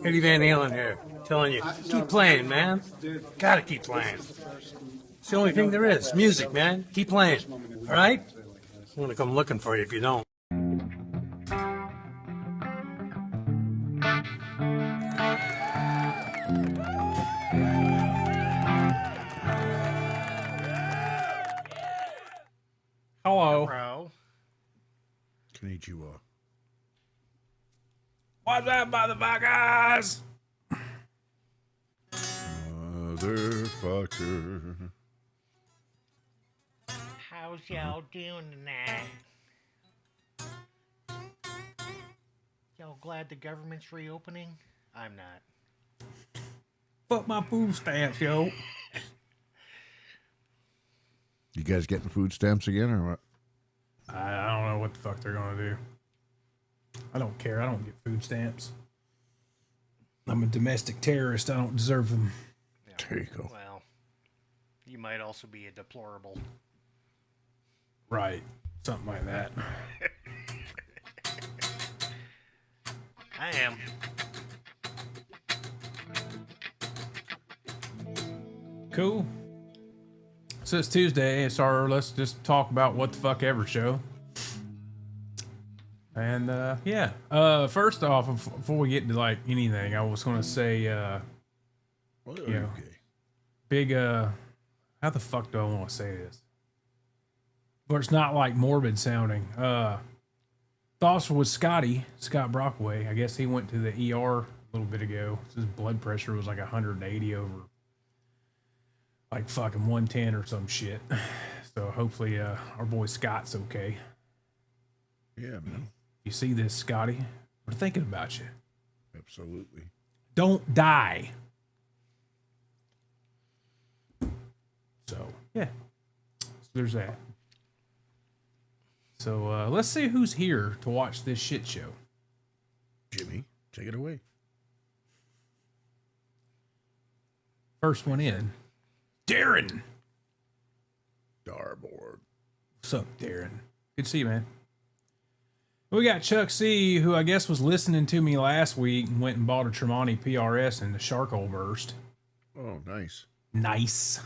Eddie Van Halen here, telling you, keep playing, man. Gotta keep playing. It's the only thing there is. Music, man. Keep playing. All right? I'm gonna come looking for you if you don't. Hello. Bro. Konnichiwa. What's up, motherfuckers? Motherfucker. How's y'all doing tonight? Y'all glad the government's reopening? I'm not. Fuck my food stamps, yo. You guys getting food stamps again or what? I don't know what the fuck they're gonna do. I don't care. I don't get food stamps. I'm a domestic terrorist. I don't deserve them. Yeah. There you go. Well, you might also be a deplorable. Right. Something like that. I am. Cool. So it's Tuesday. It's our let's just talk about what the fuck ever show. And yeah. First off, before we get to like anything, I was gonna say you know, big how the fuck do I want to say this? But it's not like morbid sounding. Thoughts with Scott Brockway. I guess he went to the ER a little bit ago. His blood pressure was like 180 over like fucking 110 or some shit. So hopefully our boy Scott's okay. Yeah, man. You see this, Scotty? We're thinking about you. Absolutely. Don't die. So yeah. So there's that. So let's see who's here to watch this shit show. Jimmy, take it away. First one in. Darren. Darboard. What's up, Darren? Good to see you, man. We got Chuck C, who I guess was listening to me last week and went and bought a Tremonti PRS and the charcoal burst. Oh, nice. Nice.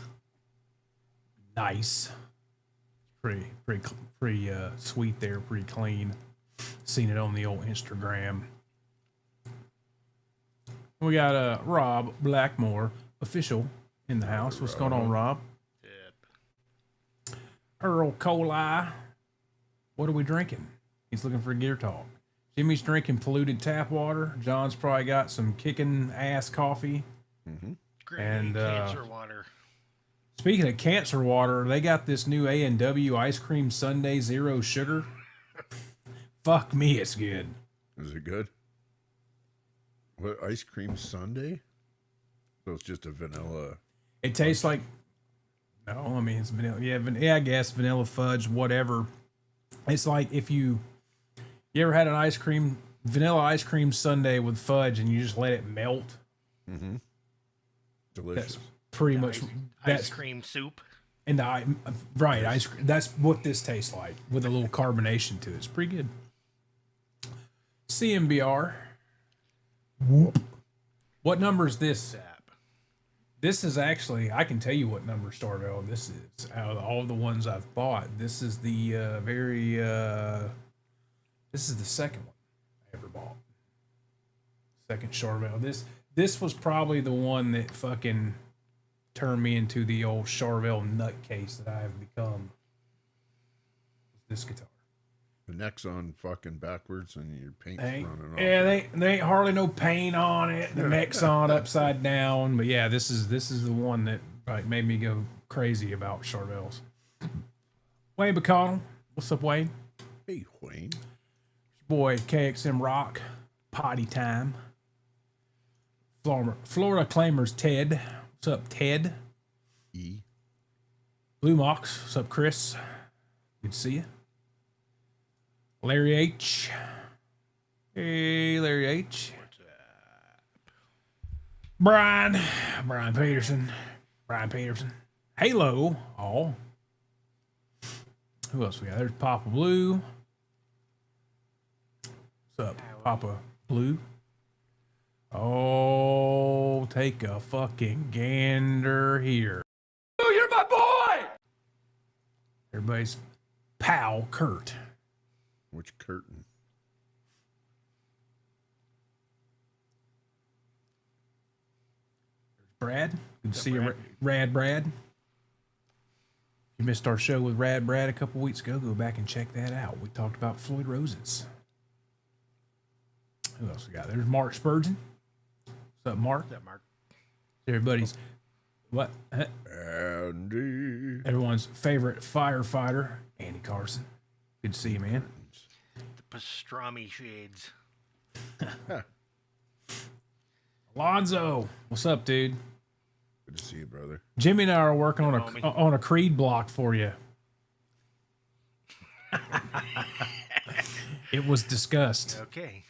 Pretty sweet there, pretty clean. Seen it on the old Instagram. We got Rob Blackmore, official, in the house. What's going on, Rob? Yep. Earl Coli. What are we drinking? He's looking for gear talk. Jimmy's drinking polluted tap water. John's probably got some kicking ass coffee. Mm-hmm. And cancer water. Speaking of cancer water, they got this new A&W ice cream sundae zero sugar. Fuck me, it's good. Is it good? What, ice cream sundae? So it's just a vanilla. It tastes like, no, I mean, it's vanilla. Yeah, I guess vanilla fudge, whatever. It's like if you ever had an vanilla ice cream sundae with fudge and you just let it melt. Mm-hmm. Delicious. That's pretty much ice cream soup. And right, ice cream. That's what this tastes like with a little carbonation to it. It's pretty good. CMBR. Whoop. What number is this? This is actually, I can tell you what number Starvell this is. Out of all the ones I've bought, this is the this is the second one I ever bought. Second Charvel. This was probably the one that fucking turned me into the old Charvel nutcase that I have become. This guitar. The neck's on fucking backwards and your paint's running off. Yeah, they ain't hardly no paint on it. The neck's on upside down. But yeah, this is the one that like made me go crazy about Charvels. Wayne McConnell. What's up, Wayne? Hey, Wayne. Boy, KXM Rock. Potty time. Florida Claimers Ted. What's up, Ted? E. Blue Mox. What's up, Chris? Good to see you. Larry H. Hey, Larry H. What's up? Brian Peterson. Halo. Oh. Who else we got? There's Papa Blue. What's up, Papa Blue? Oh, take a fucking gander here. Oh, you're my boy! Everybody's pal, Kurt. Which curtain? Brad, good to see you, Rad Brad. You missed our show with Rad Brad a couple weeks ago. Go back and check that out. We talked about Floyd Roses. Who else we got? There's Mark Spurgeon. What's up, Mark? What's up, Mark? Everybody's what? Andy. Everyone's favorite firefighter, Andy Carson. Good to see you, man. The pastrami shades. Alonzo, what's up, dude? Good to see you, brother. Jimmy and I are working on a Creed block for you. It was discussed. Okay.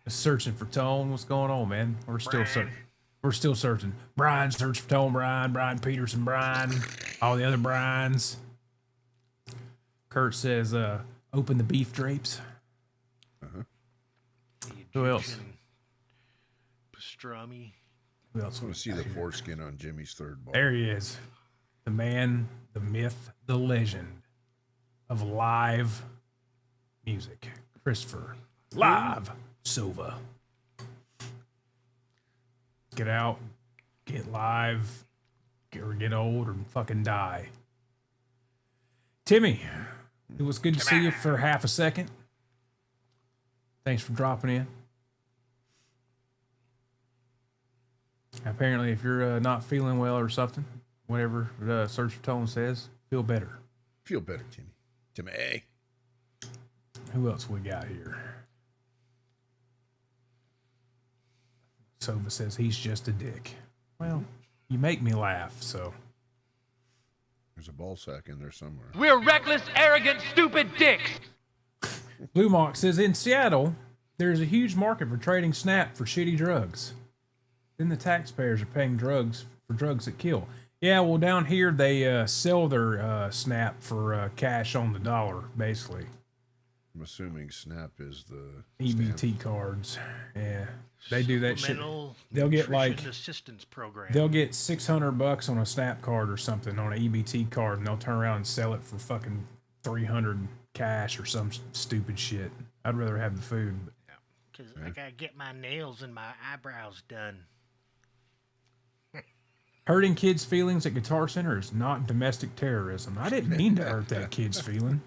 Searching for tone. What's going on, man? We're still searching. We're still searching. Brian, search for tone. Brian Peterson, Brian, all the other Brians. Kurt says, open the beef drapes. Who else? Pastrami. Who else? I want to see the foreskin on Jimmy's third ball. There he is. The man, the myth, the legend of live music. Christopher. Live Sova. Get out, get live, get old, or fucking die. Timmy, it was good to see you for half a second. Thanks for dropping in. Apparently, if you're not feeling well or something, whatever Search for Tone says, feel better. Feel better, Timmy. Timmy. Who else we got here? Sova says he's just a dick. Well, you make me laugh, so. There's a ball sack in there somewhere. We're reckless, arrogant, stupid dicks. Blue Mock says in Seattle, there's a huge market for trading snap for shitty drugs. Then the taxpayers are paying drugs for drugs that kill. Yeah, well, down here they sell their snap for cash on the dollar, basically. I'm assuming Snap is the EBT stamp. cards. Yeah, they do that shit. Supplemental They'll get Nutrition like assistance program. they'll get $600 on a Snap card or something on an EBT card, and they'll turn around and sell it for fucking $300 cash or some stupid shit. I'd rather have the food. Because I gotta get my nails and my eyebrows done. Hurting kids' feelings at Guitar Center is not domestic terrorism. I didn't mean to hurt that kid's feeling.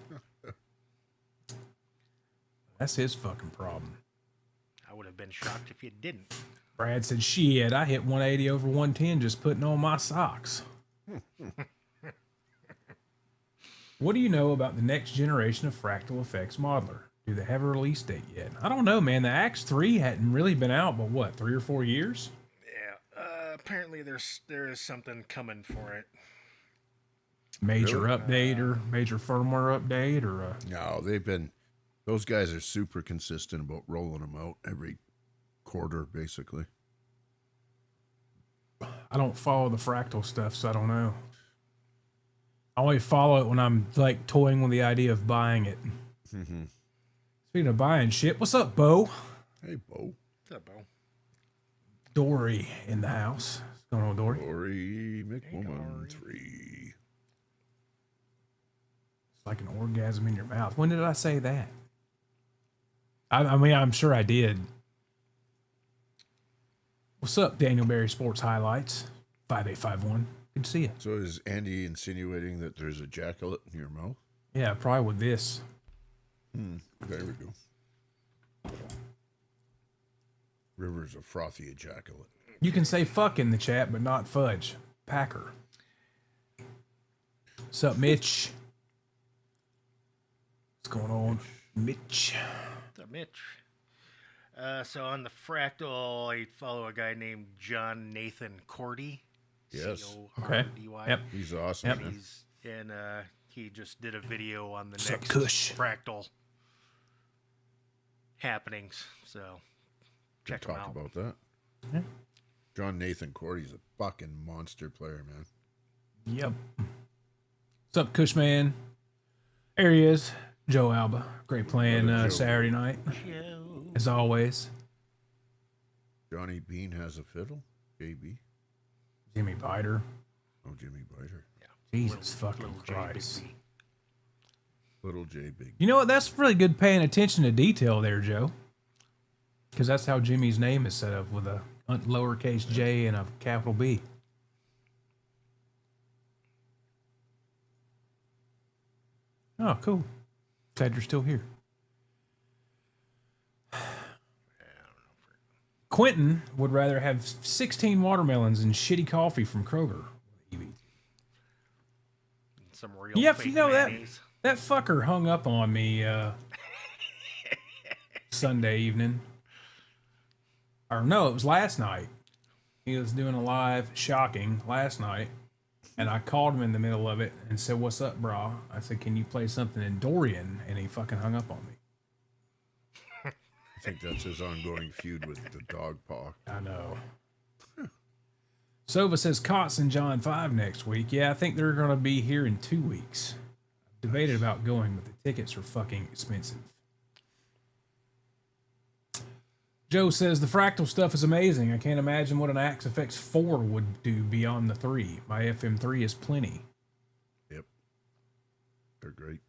That's his fucking problem. I would have been shocked if you didn't. Brad said, shit, I hit 180 over 110 just putting on my socks. What do you know about the next generation of Fractal Effects modeler? Do they have a release date yet? I don't know, man. The Axe 3 hadn't really been out, but what, 3 or 4 years? Yeah. Apparently there is something coming for it. Major update or major firmware update or No, those guys are super consistent about rolling them out every quarter, basically. I don't follow the Fractal stuff, so I don't know. I only follow it when I'm like toying with the idea of buying it. Mm-hmm. Speaking of buying shit, what's up, Bo? Hey, Bo. What's up, Bo? Dory in the house. What's going on, Dory? Dory McWoman 3. It's like an orgasm in your mouth. When did I say that? I mean, I'm sure I did. What's up, Daniel Berry Sports Highlights? 5851. Good to see you. So is Andy insinuating that there's a ejaculate in your mouth? Yeah, probably with this. There we go. River's a frothy ejaculate. You can say fuck in the chat, but not fudge. Packer. What's up, Mitch? What's going on, Mitch? What's up, Mitch? So on the Fractal, I follow a guy named John Nathan Cordy. Yes. C-O-R-D-Y. Yep. He's awesome, Yep. man. He just did a video on the What's up, next Kush? Fractal happenings. So check him Talk out. about that. Yeah. John Nathan Cordy's a fucking monster player, man. Yep. What's up, Cushman? There he is. Joe Alba. Great playing Brother Joe. Saturday night. Joe. as always. Johnny Bean has a fiddle. JB. Jimmy Biter. Oh, Jimmy Biter. Jesus fucking Little J, Big Christ. B. Little J Big. You know what? That's really good paying attention to detail there, Joe. Because that's how Jimmy's name is set up, with a lowercase j and a capital B. Oh, cool. Glad you're still here. Quentin would rather have 16 watermelons and shitty coffee from Kroger. Some real Yeah, fake you know mayonnaise. that fucker hung up on me Sunday evening. Or no, it was last night. He was doing a live shocking last night, and I called him in the middle of it and said, "What's up, brah?" I said, "Can you play something in Dorian?" And he fucking hung up on me. I think that's his ongoing feud with the dog paw. I know. Sova says Cots and John 5 next week. Yeah, I think they're going to be here in 2 weeks. I've debated about going, but the tickets are fucking expensive. Joe says the fractal stuff is amazing. I can't imagine what an Axe FX 4 would do beyond the 3. My FM3 is plenty. Yep. They're great.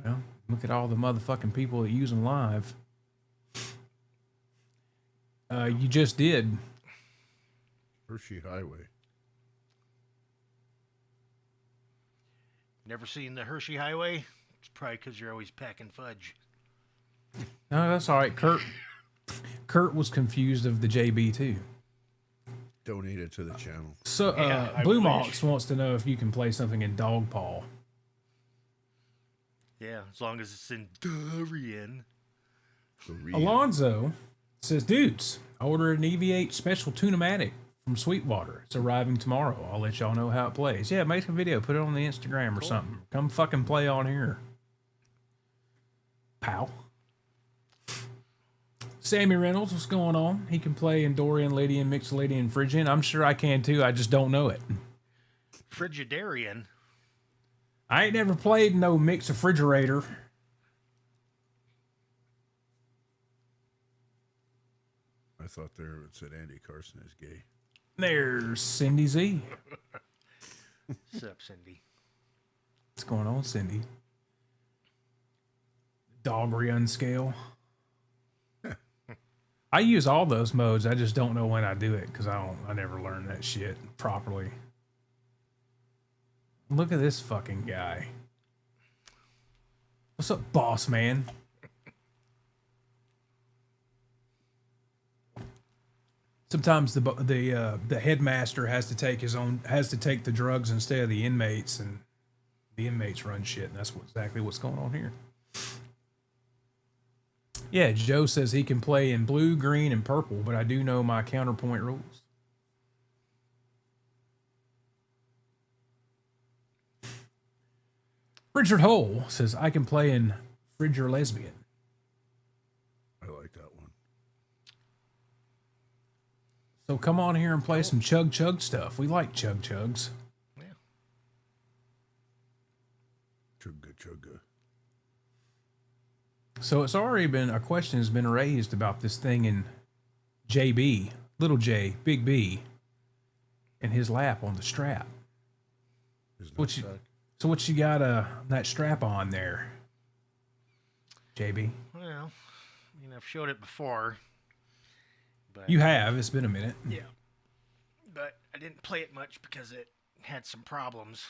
Well, look at all the motherfucking people that use them live. You just did. Hershey Highway. Never seen the Hershey Highway? It's probably because you're always packing fudge. No, that's all right. Kurt was confused of the JB too. Donate it to the channel. So, Yeah, I Blue wish. Mox wants to know if you can play something in Dog Paw. Yeah, as long as it's in Dorian. Alonzo says, dudes, I ordered an EV8 special Tune-O-Matic from Sweetwater. It's arriving tomorrow. I'll let y'all know how it plays. Yeah, make a video, put it on the Instagram or something. Come fucking play on here. Pow. Sammy Reynolds, what's going on? He can play in Dorian, Lydian, Mixolydian, Phrygian. I'm sure I can too. I just don't know it. Frigidarian. I ain't never played no mix refrigerator. I thought there it said Andy Carson is gay. There's Cindy Z. What's up, Cindy? What's going on, Cindy? Dog scale. I use all those modes. I just don't know when I do it because I never learned that shit properly. Look at this fucking guy. What's up, boss man? Sometimes the headmaster has to take the drugs instead of the inmates, and the inmates run shit, and that's exactly what's going on here. Yeah, Joe says he can play in blue, green, and purple, but I do know my counterpoint rules. Richard Hole says I can play in Frigger Lesbian. I like that one. So come on here and play some chug stuff. We like chugs. Yeah. Chugga chugga. So it's already been, a question has been raised about this thing in JB, little J, big B, and his lap on the strap. So what you got that strap on there, JB? Well, I mean, I've showed it before. But You have. It's been a minute. Yeah. But I didn't play it much because it had some problems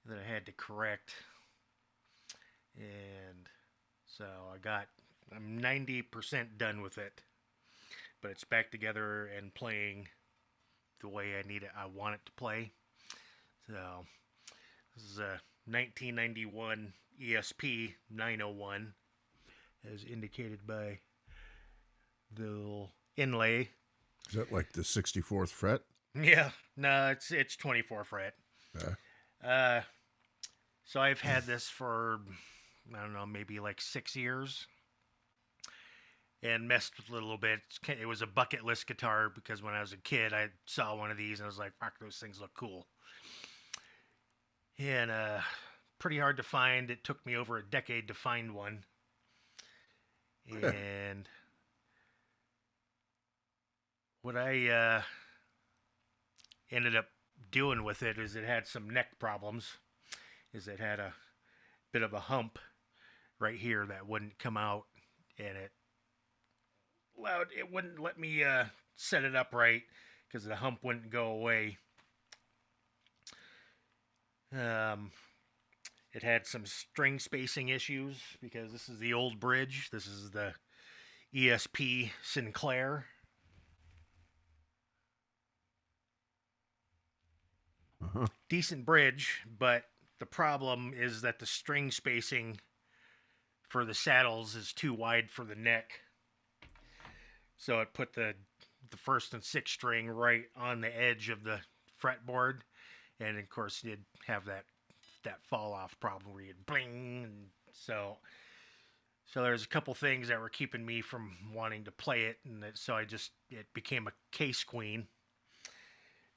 that I had to correct. And so I'm 90% done with it. But it's back together and playing the way I want it to play. So this is a 1991 ESP 901 as indicated by the little inlay. Is that like the 64th fret? Yeah, no, it's 24 fret. Yeah. So I've had this for, I don't know, maybe like 6 years, and messed with it a little bit. It was a bucket list guitar because when I was a kid, I saw one of these and I was like, fuck, those things look cool. And pretty hard to find. It took me over a decade to find one And what I ended up doing with it is it had some neck problems. Is it had a bit of a hump right here that wouldn't come out, and it wouldn't let me set it up right because the hump wouldn't go away. It had some string spacing issues because this is the old bridge. This is the ESP Sinclair. Decent bridge, but the problem is that the string spacing for the saddles is too wide for the neck. So it put the first and sixth string right on the edge of the fretboard, and of course you'd have that fall off problem where you'd bling. And so there's a couple things that were keeping me from wanting to play it, and so it became a case queen.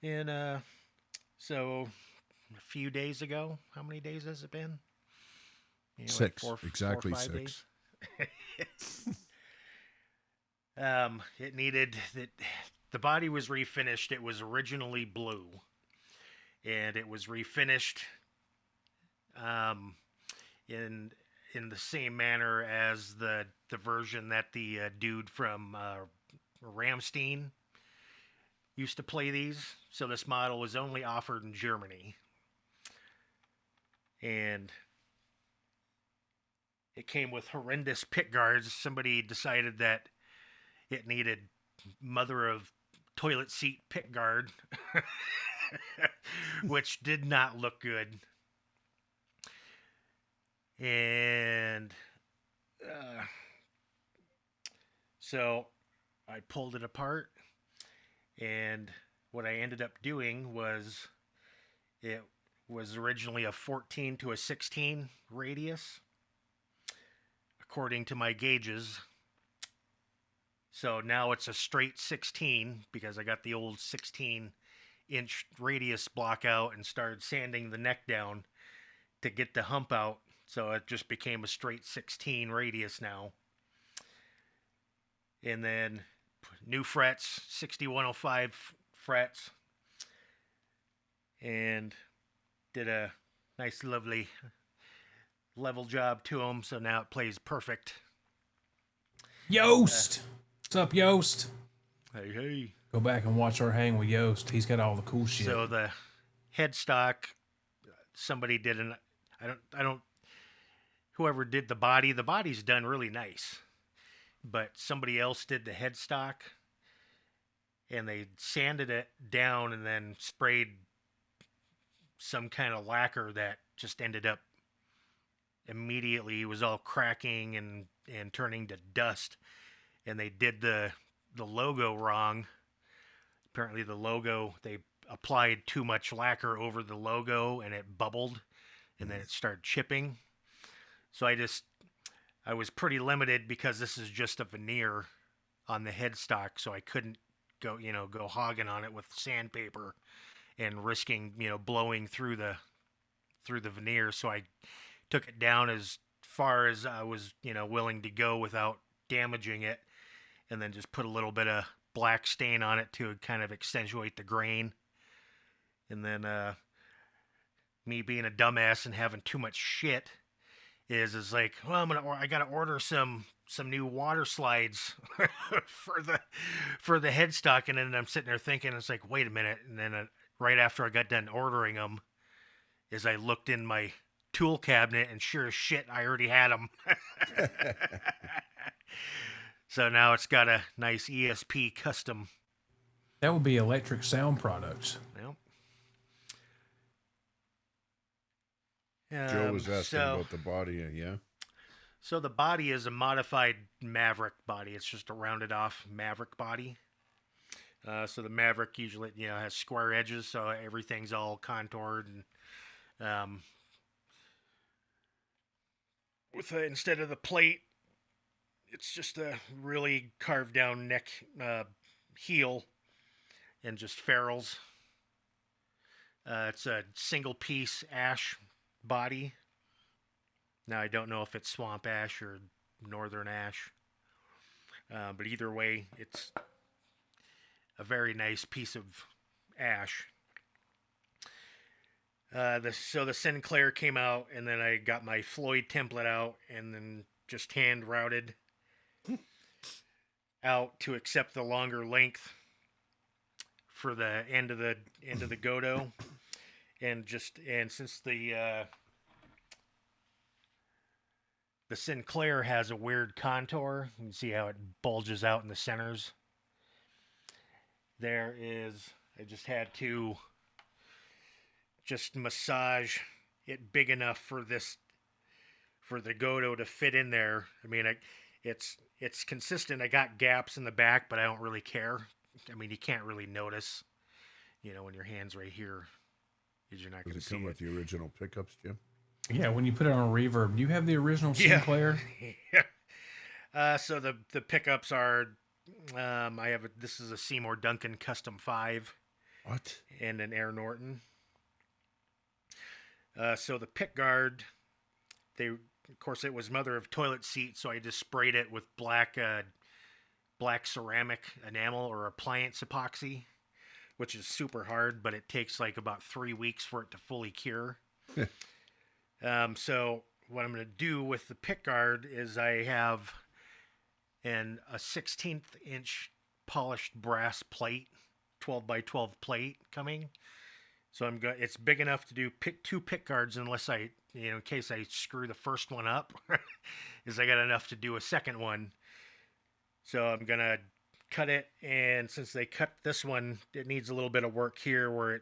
And so a few days ago, how many days has it been? Six. Exactly 6. days. It needed that. The body was refinished. It was originally blue, and it was refinished in the same manner as the version that the dude from Ramstein used to play these. So this model was only offered in Germany, and it came with horrendous pick guards. Somebody decided that it needed mother of toilet seat pick guard, which did not look good. And so I pulled it apart, and what I ended up doing was it was originally a 14 to a 16 radius, according to my gauges. So now it's a straight 16 because I got the old 16-inch radius block out and started sanding the neck down to get the hump out. So it just became a straight 16 radius now. And then new frets, 6105 frets. And did a nice, lovely level job to them. So now it plays perfect. Yost! What's up, Yost? Hey. Go back and watch our hang with Yost. He's got all the cool shit. So the headstock, somebody did whoever did the body's done really nice. But somebody else did the headstock, and they sanded it down and then sprayed some kind of lacquer that just ended up immediately, it was all cracking and turning to dust. And they did the logo wrong. Apparently the logo, they applied too much lacquer over the logo and it bubbled, and then it started chipping. So I was pretty limited because this is just a veneer on the headstock, so I couldn't go hogging on it with sandpaper and risking, blowing through the veneer. So I took it down as far as I was, willing to go without damaging it, and then just put a little bit of black stain on it to kind of accentuate the grain. And then me being a dumbass and having too much shit is like, well, I gotta order some new water slides for the headstock. And then I'm sitting there thinking, it's like, wait a minute. And then right after I got done ordering them, is I looked in my tool cabinet, and sure as shit, I already had them. So now it's got a nice ESP custom. That would be Electric Sound Products. Yep. Joe was asking about the body, yeah? So the body is a modified Maverick body. It's just a rounded off Maverick body. So the Maverick usually, has square edges, so everything's all contoured. And instead of the plate, it's just a really carved down neck heel and just ferrules. It's a single piece ash body. Now I don't know if it's swamp ash or northern ash. But either way, it's a very nice piece of ash. So the Sinclair came out, and then I got my Floyd template out, and then just hand routed out to accept the longer length for the end of the Godot, and since the Sinclair has a weird contour, you can see how it bulges out in the centers. I just had to just massage it big enough for the Godot to fit in there. I mean, it's consistent. I got gaps in the back, but I don't really care. I mean, you can't really notice, when your hand's right here, because you're not going to see it. Does it come with the original pickups, Jim? Yeah, when you put it on reverb, do you have the original Sinclair? Yeah. So the pickups are, this is a Seymour Duncan Custom 5. What? And an Air Norton. So the pick guard, of course, it was mother of toilet seat, so I just sprayed it with black ceramic enamel or appliance epoxy, which is super hard, but it takes like about 3 weeks for it to fully cure. So what I'm going to do with the pick guard is I have a 16th inch polished brass plate, 12 by 12 plate coming. So it's big enough to do two pick guards, unless in case I screw the first one up, is I got enough to do a second one. So I'm going to cut it, and since they cut this one, it needs a little bit of work here where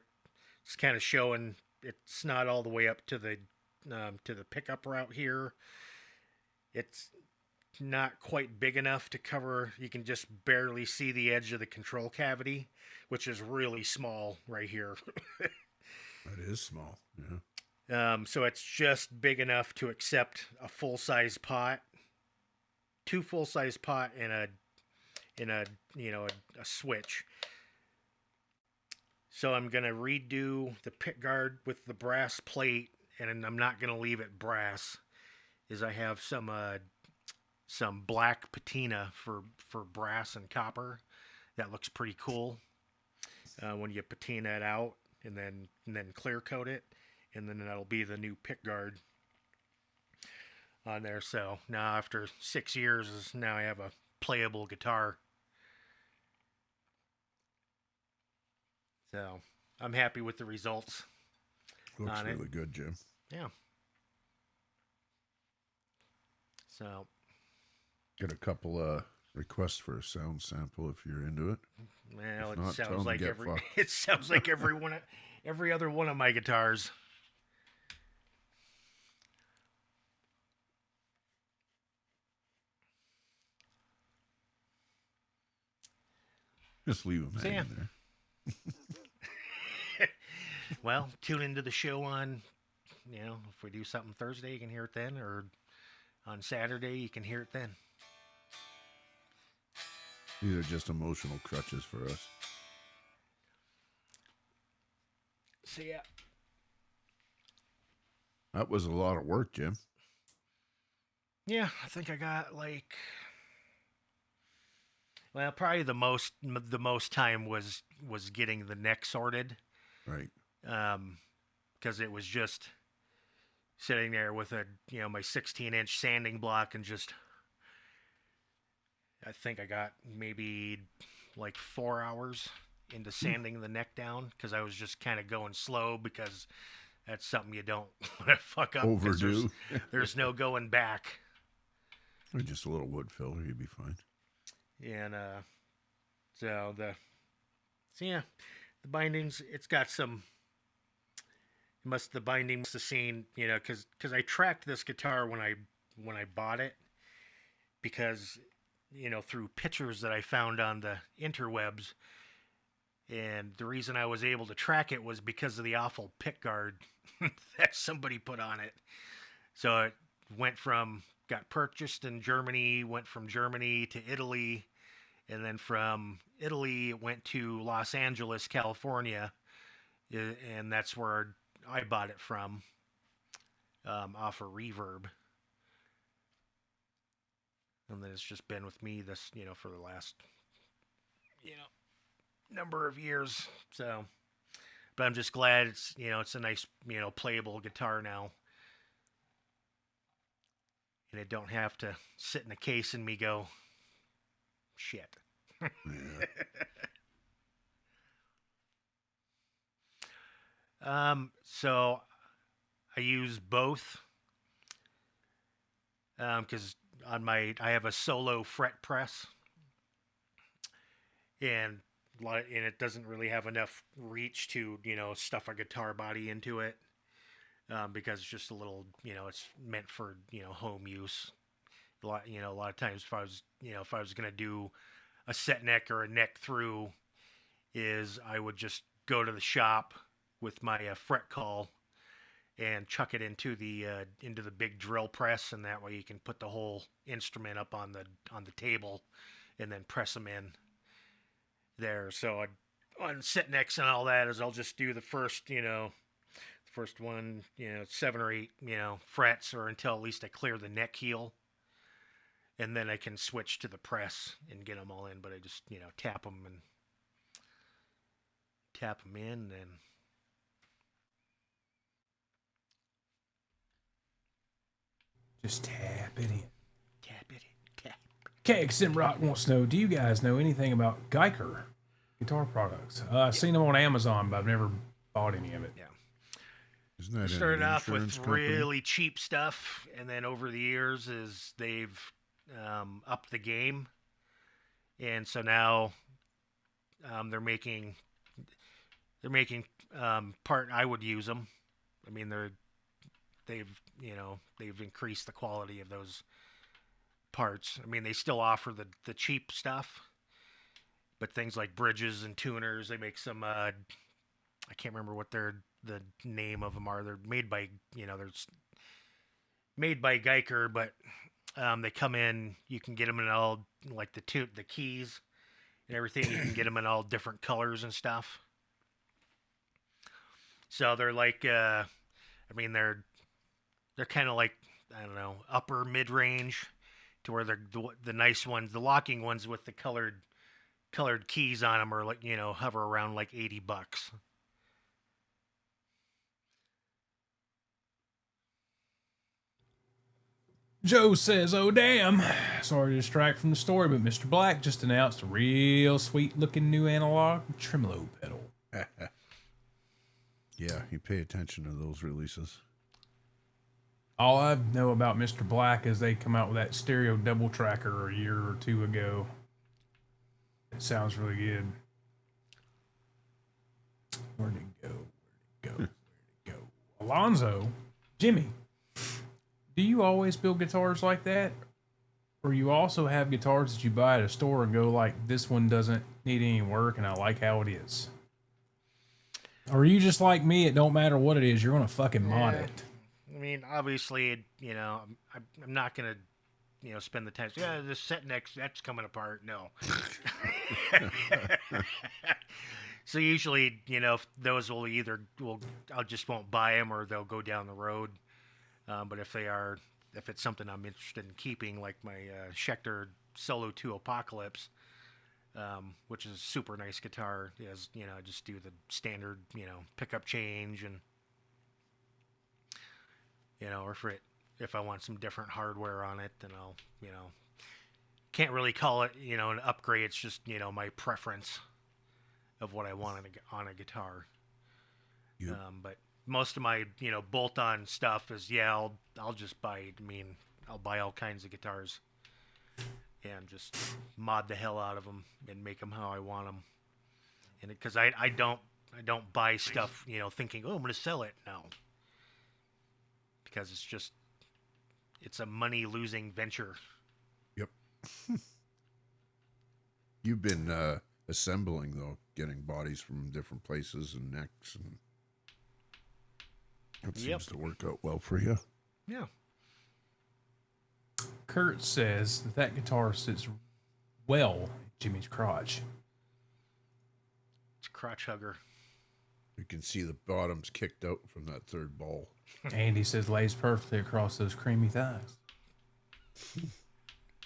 it's kind of showing it's not all the way up to the pickup route here. It's not quite big enough to cover. You can just barely see the edge of the control cavity, which is really small right here. That is small, yeah. So it's just big enough to accept a full-size pot, 2 full-size pot, and a switch. So I'm gonna redo the pick guard with the brass plate, and I'm not gonna leave it brass. I have some black patina for brass and copper. That looks pretty cool when you patina it out and then clear coat it, and then that'll be the new pick guard on there. So now after 6 years, now I have a playable guitar. So I'm happy with the results. Looks really good, Jim. Yeah. So Get a couple requests for a sound sample if you're into it. well, If not, tell 'em to get fucked. it sounds like every other one of my guitars. Just leave them So, yeah. hanging there. Well, tune into the show on, if we do something Thursday, you can hear it then, or on Saturday, you can hear it then. These are just emotional crutches for us. So, yeah. That was a lot of work, Jim. Yeah, I think I got probably the most time was getting the neck sorted. Right. Because it was just sitting there with my 16-inch sanding block, and just, I think I got maybe 4 hours into sanding the neck down, because I was just kind of going slow, because that's something you don't want to fuck up. 'Cause Overdo. There's no going back. Or just a little wood filler, you'd be fine. And the bindings, it's got some. The binding must have seen, because I tracked this guitar when I bought it, because through pictures that I found on the interwebs, and the reason I was able to track it was because of the awful pick guard that somebody put on it. So it got purchased in Germany, went from Germany to Italy, and then from Italy it went to Los Angeles, California, and that's where I bought it from, off of Reverb. And then it's just been with me this, for the last, number of years. So, but I'm just glad it's a nice, playable guitar now. And it don't have to sit in a case and me go, shit. Yeah. So I use both. Because I have a solo fret press, and it doesn't really have enough reach to stuff a guitar body into it, because it's just a little it's meant for home use. A lot of times if I was gonna do a set neck or a neck through, is I would just go to the shop with my fret call and chuck it into the big drill press, and that way you can put the whole instrument up on the table, and then press them in there. So on set necks and all that, is I'll just do the first one 7 or 8 frets, or until at least I clear the neck heel, and then I can switch to the press and get them all in. But I just tap them in, and Just tap it in. tap it in, tap. KXM Rock wants to know, do you guys know anything about Geiger guitar products? I've seen them on Amazon, but I've never bought any of it. Yeah. Isn't that Started an off with insurance company? really cheap stuff, and then over the years they've upped the game, and so now they're making part. I would use them. I mean, they've increased the quality of those parts. I mean, they still offer the cheap stuff, but things like bridges and tuners, they make some. I can't remember what the name of them are. They're made by they're made by Geiger, but they come in. You can get them in all like the keys and everything. You can get them in all different colors and stuff. So they're like, they're kind of like, I don't know, upper mid range, to where they're the nice ones, the locking ones with the colored keys on them are like hover around like $80. Joe says, oh damn, sorry to distract from the story, but Mr. Black just announced a real sweet looking new analog tremolo pedal. Yeah, you pay attention to those releases. All I know about Mr. Black is they come out with that stereo double tracker a year or two ago. It sounds really good. Where'd it go? Where'd it go? Alonzo, Jimmy, do you always build guitars like that? Or you also have guitars that you buy at a store and go like, this one doesn't need any work and I like how it is? Or are you just like me, it don't matter what it is, you're gonna fucking mod it? I mean, obviously, I'm not gonna, spend the time. Yeah, this set next, that's coming apart. No. So usually, if those will I just won't buy them, or they'll go down the road. But if it's something I'm interested in keeping, like my Schecter Solo 2 Apocalypse, which is a super nice guitar, is I just do the standard pickup change, and or if I want some different hardware on it, then I'll can't really call it an upgrade. It's just my preference of what I want on a guitar. Yep. But most of my bolt-on stuff is I'll just buy. I'll buy all kinds of guitars and just mod the hell out of them and make them how I want them. And because I don't buy stuff thinking, oh, I'm gonna sell it. No, because it's a money losing venture. Yep. You've been assembling though, getting bodies from different places and necks, and it seems to work out well for you. Yeah. Kurt says that guitar sits well in Jimmy's crotch. It's a crotch hugger. You can see the bottoms kicked out from that third ball. Andy says lays perfectly across those creamy thighs.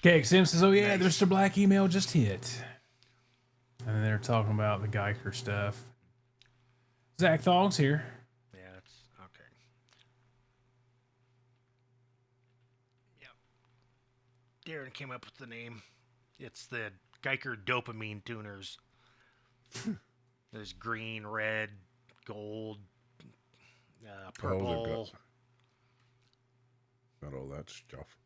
KXM says, "Oh yeah, there's the black email just hit," and then they're talking about the Geiger stuff. Zach Thong's here. Yeah, it's okay. Yep. Darren came up with the name. It's the Geiger dopamine tuners. There's green, red, gold, purple. Got all that stuff.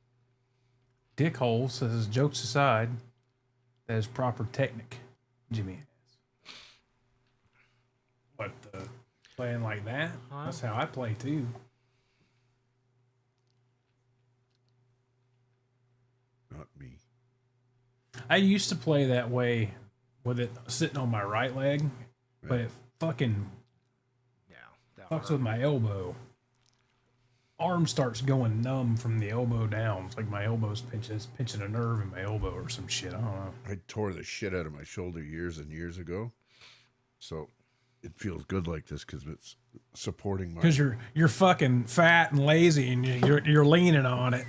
Dickhole says, "Jokes aside, that is proper technique." Jimmy has. What, playing like that? That's how I play too. Not me. I used to play that way with it sitting on my right leg, but it fucking fucks with my elbow. Arm starts going numb from the elbow down. It's like my elbow's pinching a nerve in my elbow or some shit. I don't know. I tore the shit out of my shoulder years and years ago. So it feels good like this because it's supporting my... Because you're fucking fat and lazy and you're leaning on it.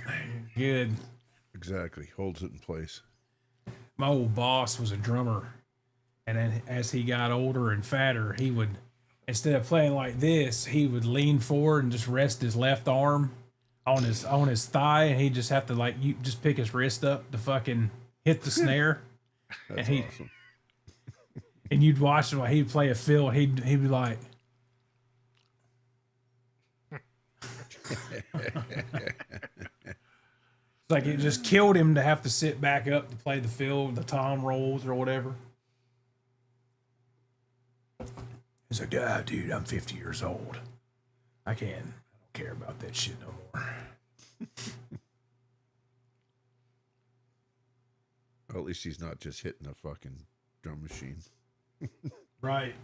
Good. Exactly. Holds it in place. My old boss was a drummer, and then as he got older and fatter, he would, instead of playing like this, he would lean forward and just rest his left arm on his thigh, and he'd just have to just pick his wrist up to fucking hit the snare. That's and awesome. And you'd watch him while he'd play a fill. He'd be like, it's like it just killed him to have to sit back up to play the fill, the tom rolls or whatever. He's like, "Ah, dude, I'm 50 years old. I don't care about that shit no more." Well, at least he's not just hitting a fucking drum machine. Right.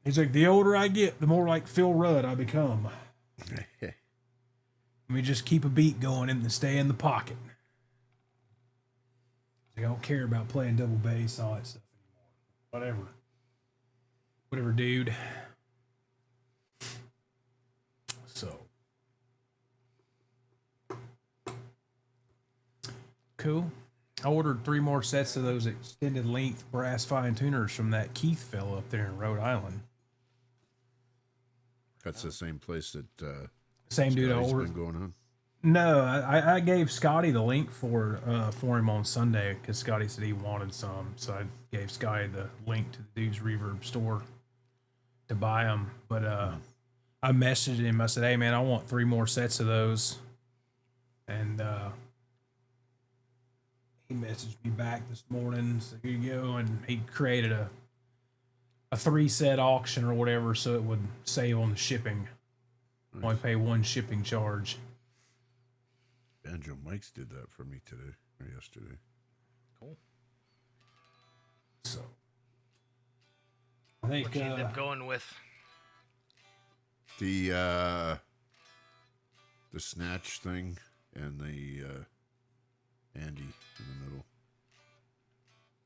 He's like, "The older I get, the more like Phil Rudd I become. Let me just keep a beat going and stay in the pocket. I don't care about playing double bass, all that stuff anymore. Whatever, dude." So cool. I ordered 3 more sets of those extended length brass fine tuners from that Keith fellow up there in Rhode Island. That's the same place that Same dude I Scotty's ordered. been going on. No, I gave Scotty the link for him on Sunday because Scotty said he wanted some, so I gave Scotty the link to the dude's Reverb store to buy them. But I messaged him. I said, "Hey man, I want 3 more sets of those," and he messaged me back this morning. So here you go, and he created a 3-set auction or whatever, so it would save on the shipping. Nice. Only pay 1 shipping charge. Banjo Mike's did that for me today or yesterday. Cool. So I think What you end up going with? The snatch thing and the Andy in the middle.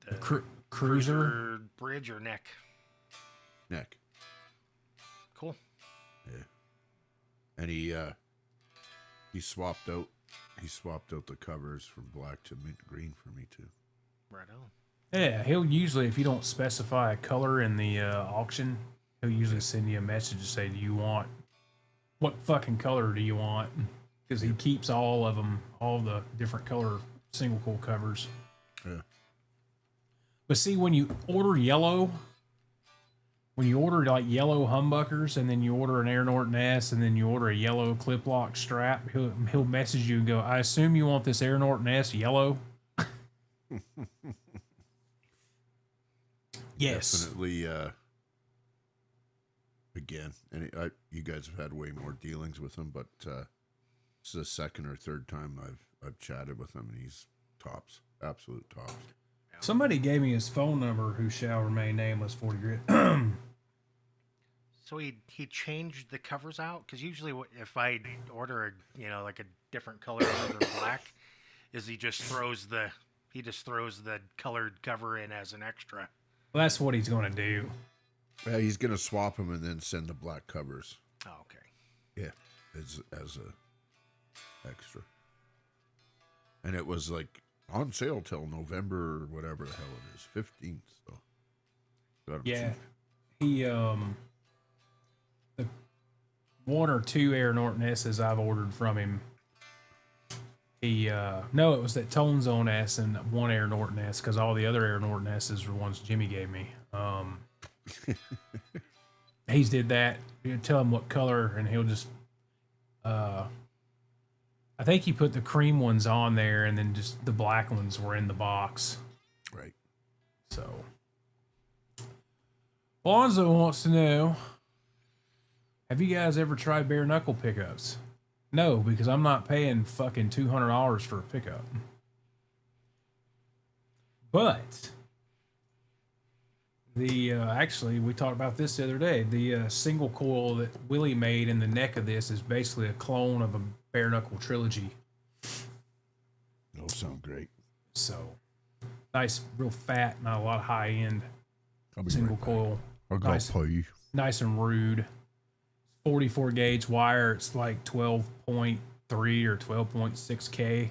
The cruiser. bridge or neck? Neck. Cool. Yeah. And he swapped out the covers from black to mint green for me too. Right on. Yeah, he'll usually, if you don't specify a color in the auction, he'll usually send you a message to say, what fucking color do you want? Because he keeps all of them, all the different color single coil covers. Yeah. But see, when you order yellow, like yellow humbuckers, and then you order an Air Norton S, and then you order a yellow clip lock strap, he'll message you and go, "I assume you want this Air Norton S yellow?" Yes. Definitely. Again, and you guys have had way more dealings with him, but this is the second or third time I've chatted with him, and he's tops, absolute tops. Somebody gave me his phone number who shall remain nameless 40 grit. So he changed the covers out? Because usually if I order like a different color other than black, is he just throws the colored cover in as an extra. Well, that's what he's going to do. Yeah, he's gonna swap them and then send the black covers. Oh, okay. Yeah, as a extra. And it was like on sale till November or whatever the hell it is, 15th. So got 'em Yeah, cheap. he the one or two Air Norton S's I've ordered from him. He no, it was that Tone Zone S and one Air Norton S because all the other Air Norton S's were ones Jimmy gave me. He's did that. You tell him what color, and he'll just. I think he put the cream ones on there, and then just the black ones were in the box. Right. So, Lonzo wants to know: have you guys ever tried bare knuckle pickups? No, because I'm not paying fucking $200 for a pickup. But the actually, we talked about this the other day. The single coil that Willie made in the neck of this is basically a clone of a bare knuckle trilogy. It'll sound great. So nice, real fat, not a lot of high end. I'll be Single right back. coil, I'll go nice. pay you. nice and rude. 44 gauge wire. It's like 12.3 or 12.6K,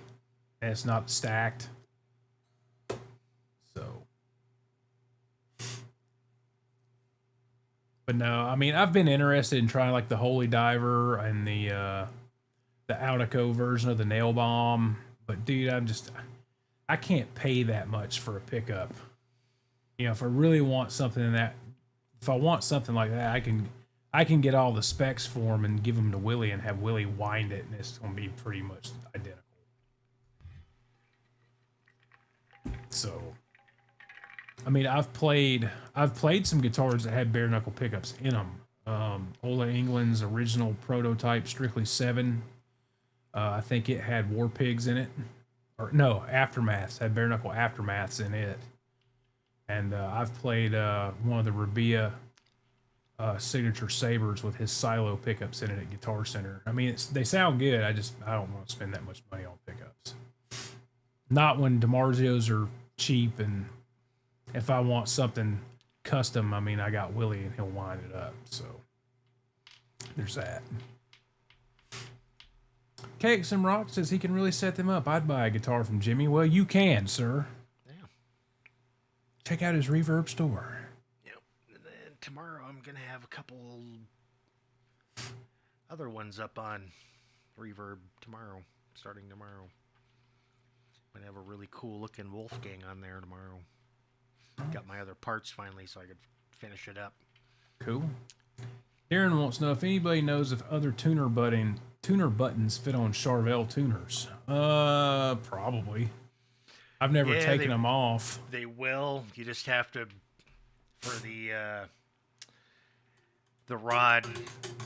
and it's not stacked. So, but no, I mean, I've been interested in trying like the Holy Diver and the Audico version of the Nail Bomb. But dude, I can't pay that much for a pickup. You know, if I really want something if I want something like that, I can get all the specs for them and give them to Willie and have Willie wind it, and it's going to be pretty much identical. So, I mean, I've played some guitars that had bare knuckle pickups in them. Ola England's original prototype, Strictly 7. I think it had War Pigs in it, or no, Aftermaths had bare knuckle Aftermaths in it. And I've played one of the Rabia signature Sabres with his silo pickups in it at Guitar Center. I mean, they sound good. I don't want to spend that much money on pickups. Not when DiMarzio's are cheap, and if I want something custom, I mean, I got Willie and he'll wind it up. So there's that. Cakes and Rock says he can really set them up. I'd buy a guitar from Jimmy. Well, you can, sir. Yeah. Check out his Reverb store. Yep. And then tomorrow I'm going to have a couple other ones up on Reverb tomorrow, starting tomorrow. I'm going to have a really cool looking Wolfgang on there tomorrow. Got my other parts finally so I could finish it up. Cool. Darren wants to know if anybody knows if other tuner buttons fit on Charvel tuners. Probably. I've never taken them off. They will. You just have to, for the rod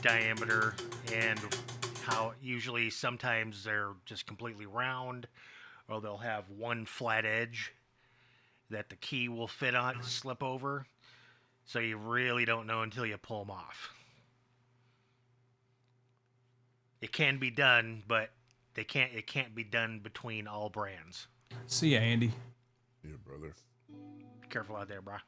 diameter and how usually sometimes they're just completely round, or they'll have one flat edge that the key will fit on, slip over. So you really don't know until you pull them off. It can be done, but it can't be done between all brands. See ya, Andy. Yeah, brother. Be careful out there, brah.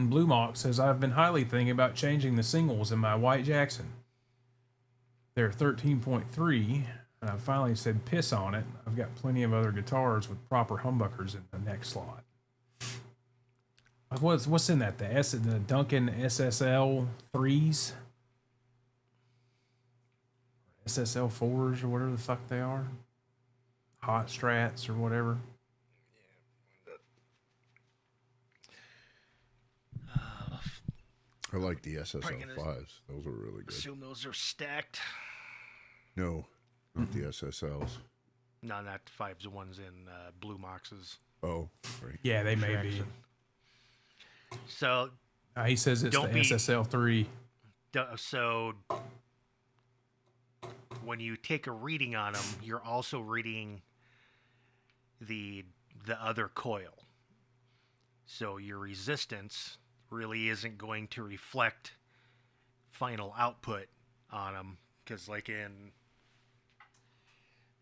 Blue Mock says, I've been highly thinking about changing the singles in my White Jackson. They're 13.3, and I finally said piss on it. I've got plenty of other guitars with proper humbuckers in the neck slot. What's in that? The Duncan SSL 3s? SSL 4s or whatever the fuck they are? Hot Strats or whatever. I like the SSL 5s. Those are really good. Assume those are stacked. No, not the SSLs. No, not the 5s, the ones in Blue Moxes. Oh, right. Yeah, they may be. So He says it's the SSL 3. So when you take a reading on them, you're also reading the other coil. So your resistance really isn't going to reflect final output on them, because like in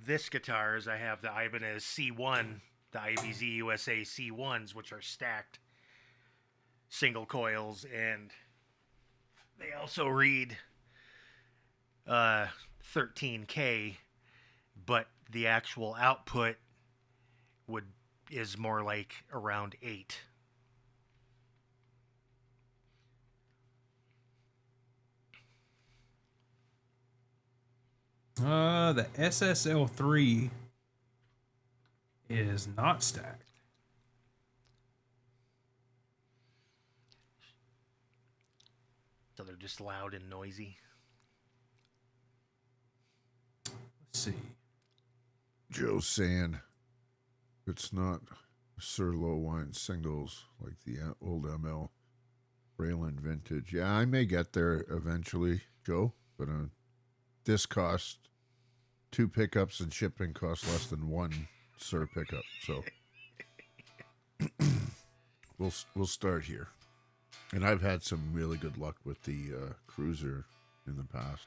this guitars, I have the Ibanez C1, the IBZ USA C1s, which are stacked single coils, and They also read 13K, but the actual output is more like around 8. The SSL3 is not stacked. So they're just loud and noisy. Let's see. Joe's saying it's not Sir Low Wine singles like the old ML Braylon vintage. Yeah, I may get there eventually, Joe, but this cost 2 pickups and shipping costs less than 1 Sir pickup. So we'll start here. And I've had some really good luck with the Cruiser in the past.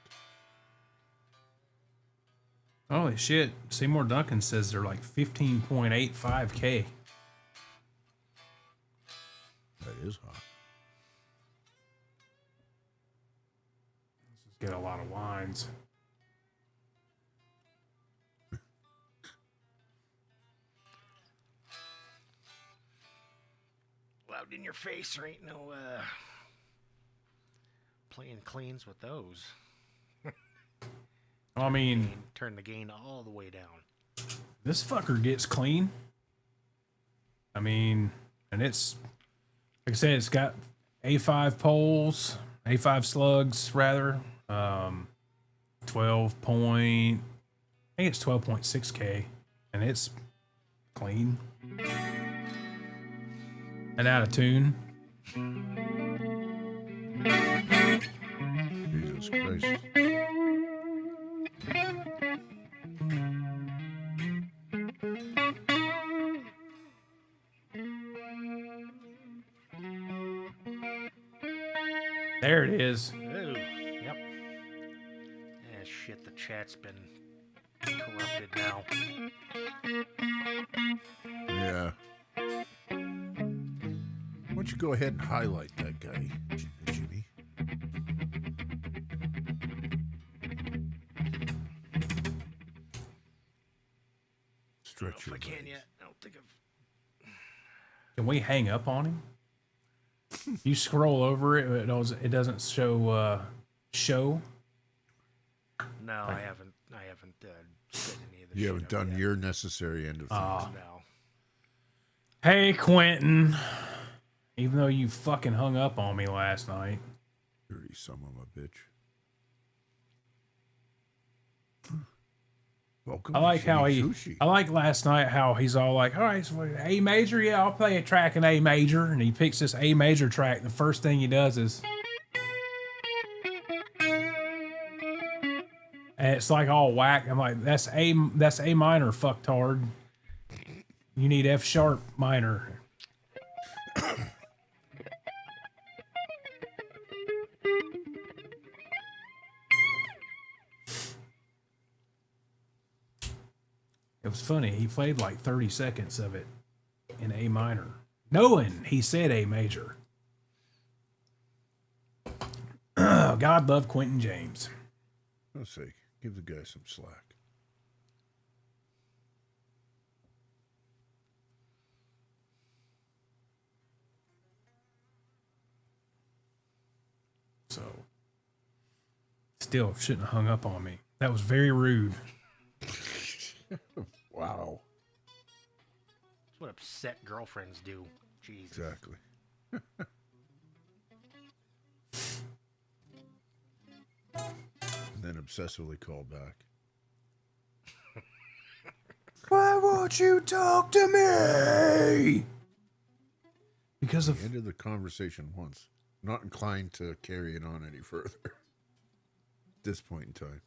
Holy shit. Seymour Duncan says they're like 15.85K. That is hot. Let's just get a lot of wines. Loud in your face, there ain't no playing cleans with those. I mean, Turn the gain all the way down. this fucker gets clean. I mean, and it's, like I said, it's got A5 poles, A5 slugs, rather. 12 point, I think it's 12.6K, and it's clean. And out of tune. Jesus Christ. There it is. Oh, yep. Yeah, shit, the chat's been corrupted now. Yeah. Why don't you go ahead and highlight that guy, Jimmy? Stretch If your I can legs. yet. I don't think I've... Can we hang up on him? You scroll over it, it doesn't show show. No, I haven't said any of the You shit haven't up done yet. your necessary end of things. No. Hey, Quentin. Even though you fucking hung up on me last night. Dirty son of a bitch. Welcome. I like to how Sushi. I like last night how he's all like, all right, so A major, yeah, I'll play a track in A major, and he picks this A major track. The first thing he does is, and it's like all whack. I'm like, that's A minor, fucktard. You need F sharp minor. It was funny. He played like 30 seconds of it in A minor, knowing he said A major. God love Quentin James. For God's sake, give the guy some slack. So, still shouldn't have hung up on me. That was very rude. Wow. That's what upset girlfriends do. Jesus. Exactly. And then obsessively call back. Why won't you talk to me? Because of Ended the conversation once. Not inclined to carry it on any further. At this point in time.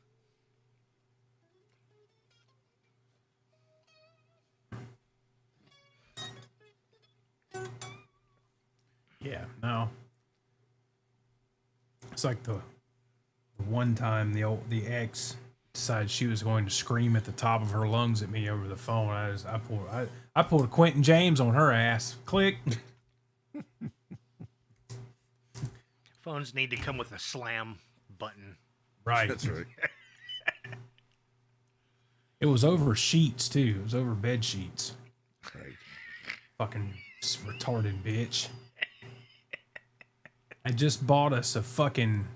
yeah, no. It's like the one time the ex decided she was going to scream at the top of her lungs at me over the phone. I pulled a Quentin James on her ass. Click. Phones need to come with a slam button. Right. That's right. It was over sheets too. It was over bed sheets. Right. Fucking retarded bitch. I just bought us a fucking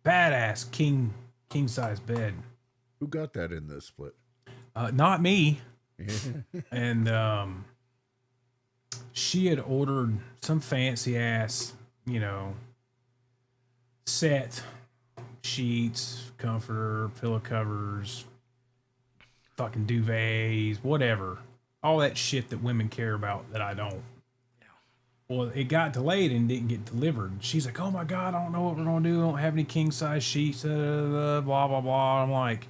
badass king size bed. Who got that in the split? Not me. Yeah. And she had ordered some fancy ass, set, sheets, comforter, pillow covers, fucking duvets, whatever. All that shit that women care about that I don't. Well, it got delayed and didn't get delivered. She's like, oh my God, I don't know what we're going to do. I don't have any king size sheets, blah, blah, blah. I'm like,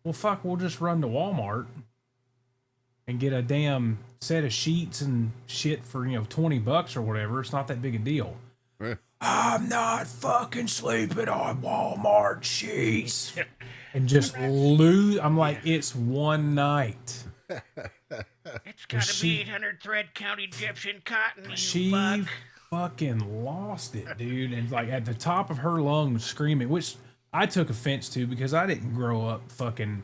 well, fuck, we'll just run to Walmart and get a damn set of sheets and shit for, $20 or whatever. It's not that big a deal. Yeah. I'm not fucking sleeping on Walmart sheets. And just lose. I'm like, it's one night. It's gotta be 800 thread count Egyptian cotton, you She fuck. fucking lost it, dude. And like at the top of her lungs screaming, which I took offense to because I didn't grow up fucking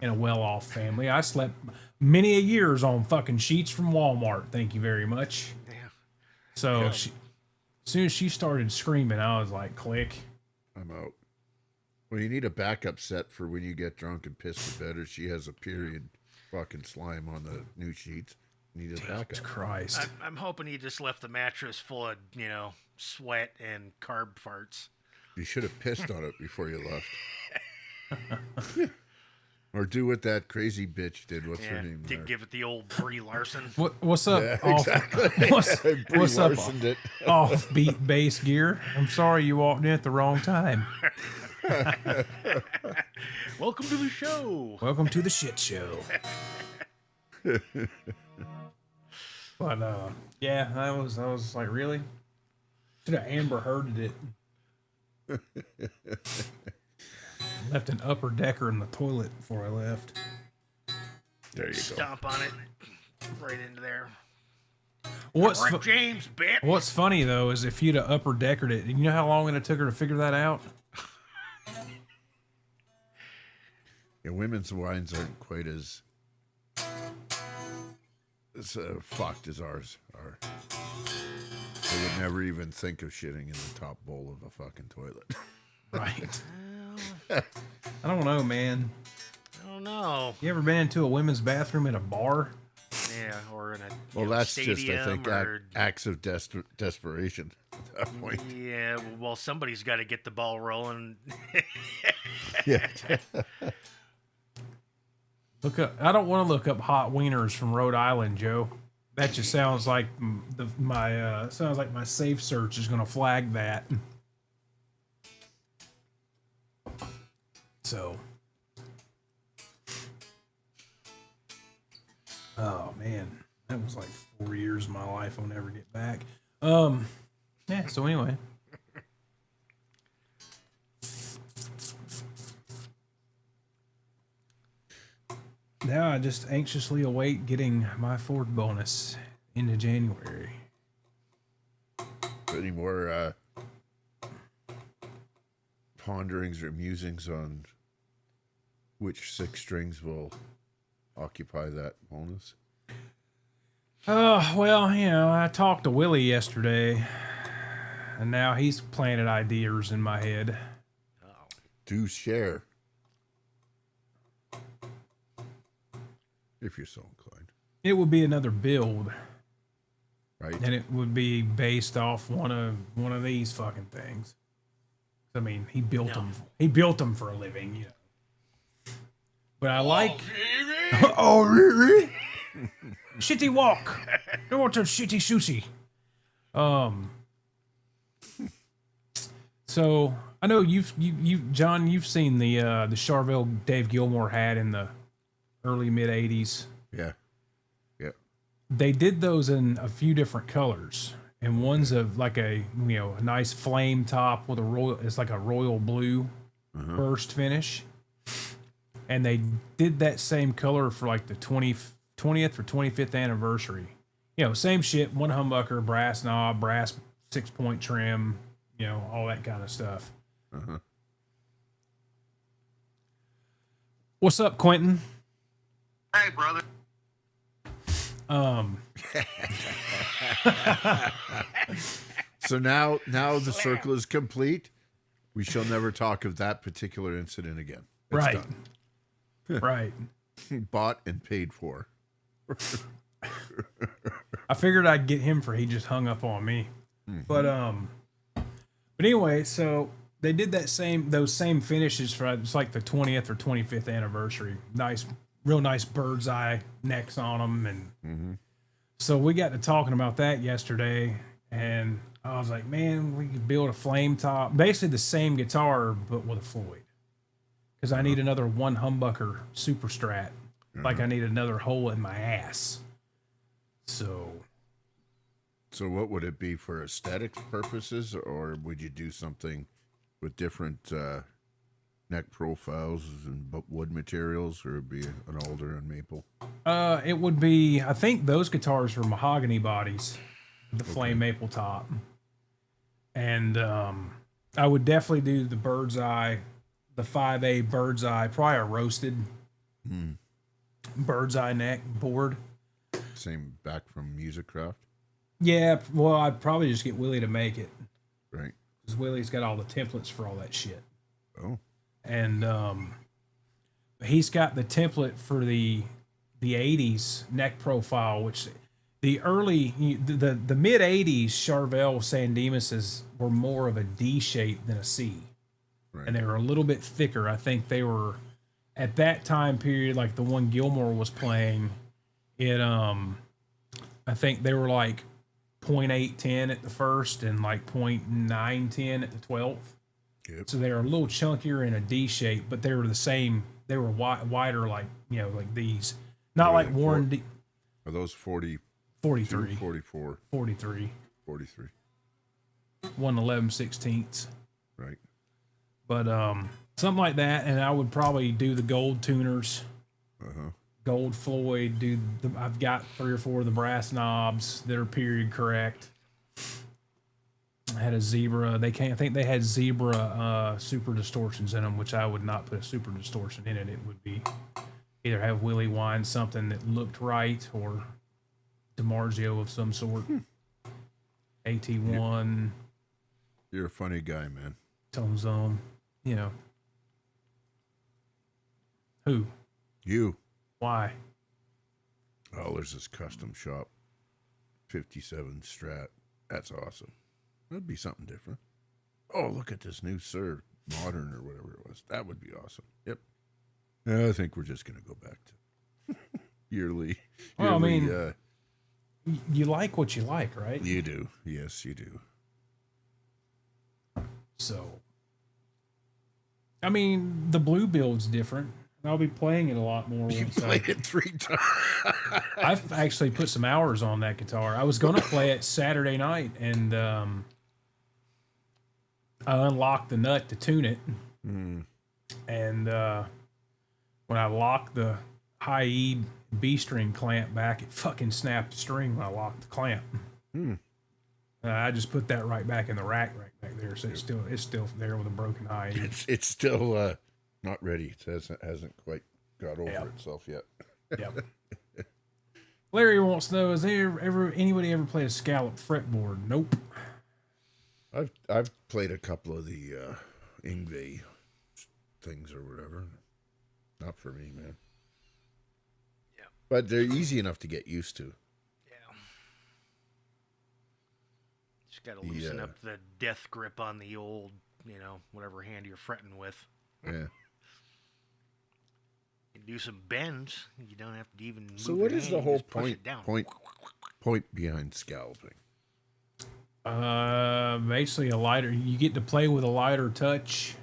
in a well-off family. I slept many a years on fucking sheets from Walmart. Thank you very much. Yeah. So as soon as she started screaming, I was like, click. I'm out. Well, you need a backup set for when you get drunk and piss the bed or she has a period fucking slime on the new sheets. You need a backup. Christ. I'm hoping he just left the mattress full of, sweat and carb farts. You should have pissed on it before you left. Or do what that crazy bitch did. What's her name? To give it the old Brie Larson. What's up? Yeah, off, exactly. what's up? Larsoned it. Offbeat bass gear. I'm sorry you walked in at the wrong time. Welcome to the show. Welcome to the shit show. But yeah, I was like, really? Should have Amber Hearded it. Left an upper decker in the toilet before I left. There you go. Stomp on it. Right into there. What's Rick James, bitch. What's funny though is if you'd have upper deckered it, you know how long it took her to figure that out? Yeah, women's wines aren't quite as fucked as ours are. They would never even think of shitting in the top bowl of a fucking toilet. Right. I don't know, man. I don't know. You ever been into a women's bathroom at a bar? Yeah, or in a Well, that's stadium, just, I think, or, acts of desperation at that point. Yeah, well, somebody's got to get the ball rolling. Yeah. Look up. I don't want to look up hot wieners from Rhode Island, Joe. That just sounds like my safe search is gonna flag that. So, oh man, that was like 4 years of my life I'll never get back. Yeah. So anyway. Now I just anxiously await getting my Ford bonus into January. Any more ponderings or musings on which six strings will occupy that bonus? Well, I talked to Willie yesterday, and now he's planted ideas in my head. Do share. If you're so inclined. It would be another build, Right? and it would be based off one of these fucking things. I mean, he built them. He built them for a living, But I like. Oh, really? Shitty walk. I want a shitty sushi. So I know you John, you've seen the Charvel Dave Gilmore had in the early mid '80s. Yeah. Yeah. They did those in a few different colors, and one's of like a a nice flame top with a royal. It's like a royal blue burst finish, and they did that same color for like the 20th or 25th anniversary. Same shit. One humbucker, brass knob, brass 6-point trim, you know, all that kind of stuff. Uh-huh. What's up, Quentin? Hey, brother. So now the circle is complete. We shall never talk of that particular incident again. It's Right. done. Right. Bought and paid for. I figured I'd get him for he just hung up on me. But anyway, so they did those same finishes for it's like the 20th or 25th anniversary. Nice, real nice bird's eye necks on them, and so we got to talking about that yesterday, and I was like, man, we could build a flame top, basically the same guitar but with a Floyd, because I need another one humbucker super strat, like I need another hole in my ass. So what would it be for aesthetic purposes, or would you do something with different neck profiles and wood materials, or it'd be an alder and maple? It would be, I think those guitars are mahogany bodies, the flame maple top. And I would definitely do the bird's eye, the 5A bird's eye, probably a roasted bird's eye neck board. Same back from Music Craft? Yeah, well, I'd probably just get Willie to make it, Right. because Willie's got all the templates for all that shit. Oh. And he's got the template for the 80s neck profile, which the mid 80s Charvel San Dimas's were more of a D shape than a C. Right. And they were a little bit thicker. I think they were at that time period, like the one Gilmore was playing, I think they were like 0.810 at the first and like 0.910 at the 12th. Yep. So they were a little chunkier in a D shape, but they were the same. They were wider, like, you know, like these. Not like Warren D. Are those 40, 43. 44, 43. 43? 1/11/16. Right. But something like that, and I would probably do the gold tuners. Uh-huh. Gold Floyd. I've got 3 or 4 of the brass knobs that are period correct. I had a zebra. I think they had zebra super distortions in them, which I would not put a super distortion in it. It would be either have Willie wind something that looked right, or DiMarzio of some sort. AT1. You're a funny guy, man. Tone zone. You know. Who? You. Why? Oh, there's this custom shop. 57 Strat. That's awesome. That'd be something different. Oh, look at this new Sir Modern or whatever it was. That would be awesome. Yep. I think we're just going to go back to yearly. Well, I mean, you like what you like, right? You do. Yes, you do. So, I mean, the blue build's different. I'll be playing it a lot more. You once played it 3 times. I've actually put some hours on that guitar. I was going to play it Saturday night, and I unlocked the nut to tune it. And when I locked the high E B string clamp back, it fucking snapped the string when I locked the clamp. I just put that right back in the rack right back there, so it's still there with a broken high E. It's still not ready. It hasn't quite got over itself yet. Yep. Larry wants to know: has anybody ever played a scallop fretboard? Nope. I've played a couple of the Ingve things or whatever. Not for me, man. Yeah. But they're easy enough to get used to. Yeah. Just got to loosen up the death grip on the old, whatever hand you're fretting with. Yeah. You do some bends. You don't have to even move So what your is hand, the you whole just push it down. point behind scalloping? Basically a lighter. You get to play with a lighter touch.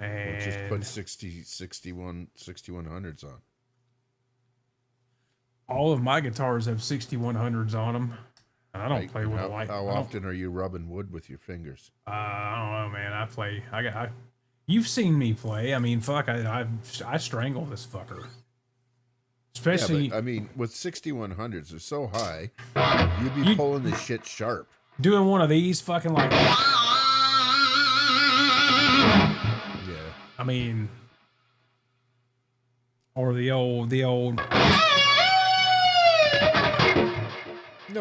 And Just put 6100s on. all of my guitars have 6100s on them. And I don't play with a light. How often are you rubbing wood with your fingers? I don't know, man. You've seen me play. I mean, fuck, I strangle this fucker. Especially, Yeah, but, I mean, with 6100s, they're so high, you'd be pulling this shit sharp. doing one of these fucking like I mean, or the old. No,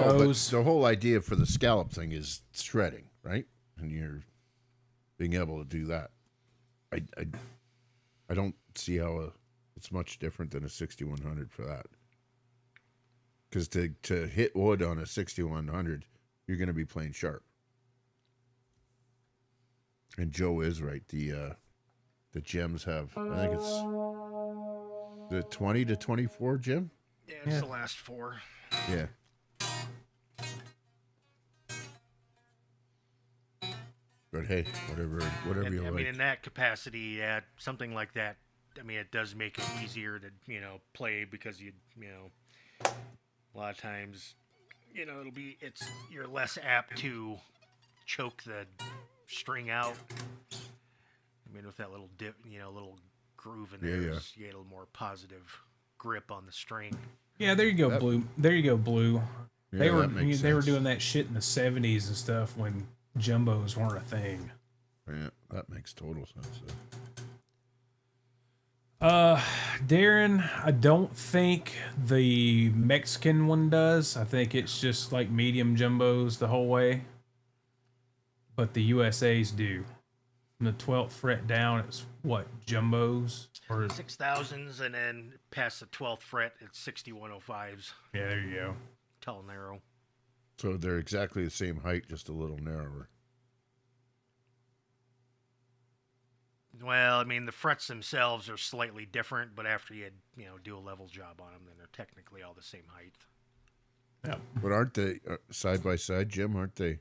but the whole idea for the scallop thing is shredding, right? And you're being able to do that. I don't see how it's much different than a 6100 for that. Because to hit wood on a 6100, you're going to be playing sharp. And Joe is right. The gems have, I think it's the 20 to 24 gem. Yeah, it's the last 4. Yeah. But hey, whatever you like. I mean, in that capacity, yeah, something like that. I mean, it does make it easier to play because you a lot of times you're less apt to choke the string out. I mean, with that little dip, little groove in there, you get a little more positive grip on the string. Yeah, there you go, Blue. There you go, Blue. Yeah, they were doing that shit in the 70s and stuff when jumbos weren't a thing. Yeah, that makes total sense. Darren, I don't think the Mexican one does. I think it's just like medium jumbos the whole way. But the USA's do. From the 12th fret down, it's what, jumbos? Or 6,000s, and then past the 12th fret, it's 6105s. Yeah, there you go. Tall, narrow. So they're exactly the same height, just a little narrower. Well, I mean, the frets themselves are slightly different, but after you do a level job on them, then they're technically all the same height. Yeah. But aren't they side by side, Jim? Aren't they?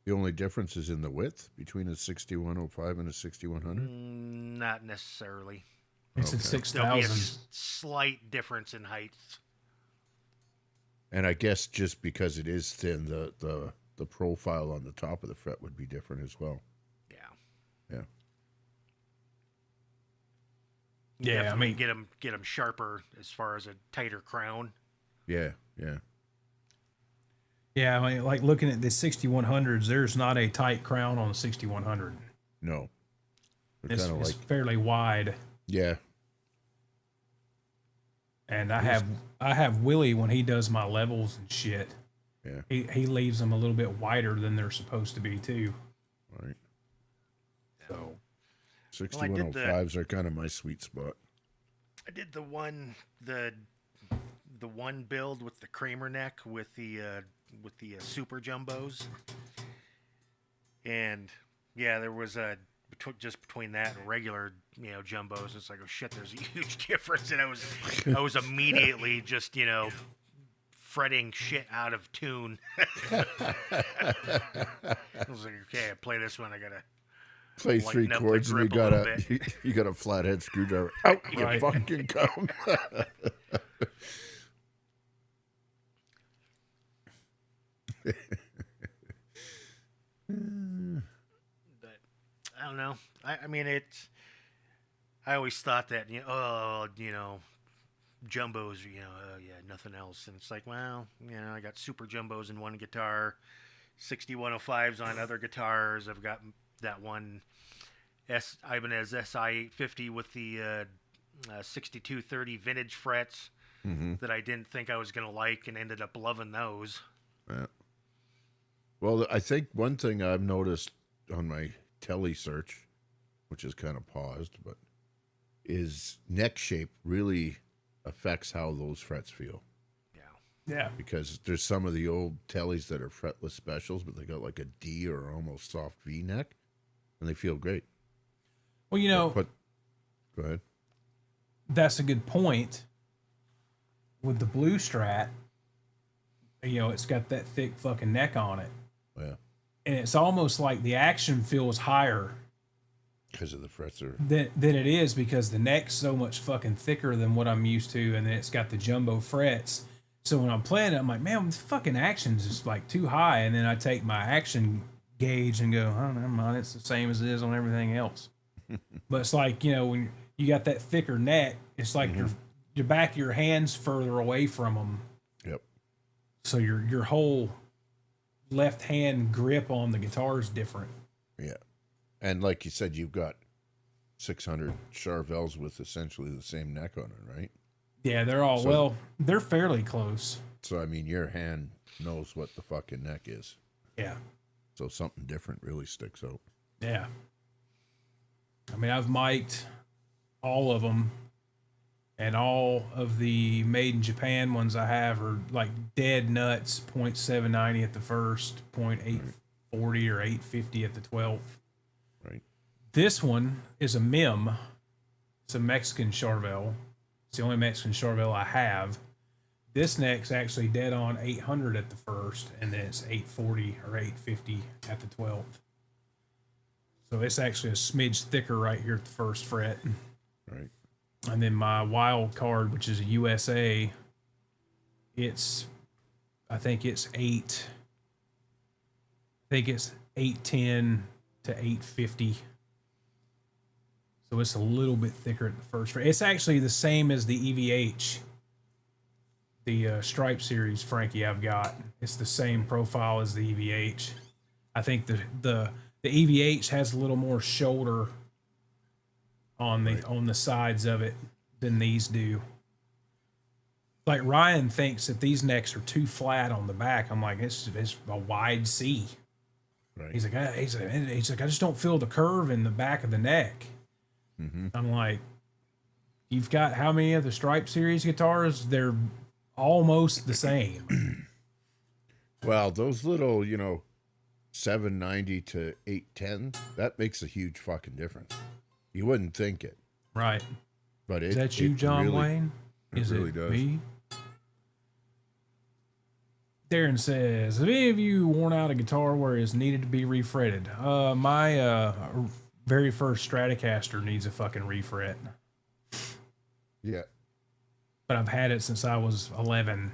The only difference is in the width between a 6105 and a 6100? Not necessarily. It's at There'll be a 6,000. slight difference in height. And I guess just because it is thin, the profile on the top of the fret would be different as well. Yeah. Yeah. Yeah, I mean, get them sharper as far as a tighter crown. Yeah, yeah. yeah, I mean, like looking at the 6100s, there's not a tight crown on the 6100. No. They're It's, kind of it's like, fairly wide. yeah. And I have Willie when he does my levels and shit. Yeah. He leaves them a little bit wider than they're supposed to be too. Right. So 6105s are kind of my sweet spot. I did the one build with the Kramer neck with the super jumbos, and yeah, there was just between that and regular jumbos. It's like, oh shit, there's a huge difference, and I was immediately just fretting shit out of tune. I was like, okay, I play this one, I gotta Play 3 lighten up the chords and grip you got a flathead screwdriver. Out you Right. fucking come. But I don't know. I mean, I always thought that jumbos, nothing else. And it's like, well, I got super jumbos in one guitar, 6105s on other guitars. I've got that one Ibanez SI-850 with the 6230 vintage frets that I didn't think I was going to like and ended up loving those. Yeah. Well, I think one thing I've noticed on my tele search, which is kind of paused, but is neck shape really affects how those frets feel. yeah, Because there's some of the old tellies that are fretless specials, but they got like a D or almost soft V neck, and they feel great. well, But go ahead. that's a good point. With the blue Strat, it's got that thick fucking neck on it, Yeah, and it's almost like the action feels higher because of the frets are. than it is because the neck's so much fucking thicker than what I'm used to, and then it's got the jumbo frets. So when I'm playing it, I'm like, man, this fucking action's just like too high, and then I take my action gauge and go, oh, never mind, it's the same as it is on everything else. But it's like, when you got that thicker neck, it's like your back of your hand's further away from them. Yep. So your whole left hand grip on the guitar is different. Yeah. And like you said, you've got 600 Charvels with essentially the same neck on it, right? Yeah, they're all, well, they're fairly close. So, I mean, your hand knows what the fucking neck is. Yeah. So something different really sticks out. Yeah. I mean, I've mic'd all of them, and all of the made in Japan ones I have are like dead nuts, 0.790 at the first, 0.840 or 850 at the 12th. Right. This one is a MIM. It's a Mexican Charvel. It's the only Mexican Charvel I have. This neck's actually dead on 800 at the first, and then it's 840 or 850 at the 12th. So it's actually a smidge thicker right here at the first fret. Right. And then my wild card, which is a USA, I think it's 810 to 850. So it's a little bit thicker at the first fret. It's actually the same as the EVH, the Stripe Series Frankie I've got. It's the same profile as the EVH. I think the EVH has a little more shoulder on the sides of it than these do. Like Ryan thinks that these necks are too flat on the back. I'm like, it's a wide C. Right. He's like, I just don't feel the curve in the back of the neck. Mm-hmm. I'm like, you've got how many of the Stripe Series guitars? They're almost the same. Well, those little, 790 to 810, that makes a huge fucking difference. You wouldn't think it. Right. But Is that you, John really, Wayne? Is really it does. me? Darren says, have any of you worn out a guitar where it's needed to be refretted? My very first Stratocaster needs a fucking refret. Yeah. But I've had it since I was 11.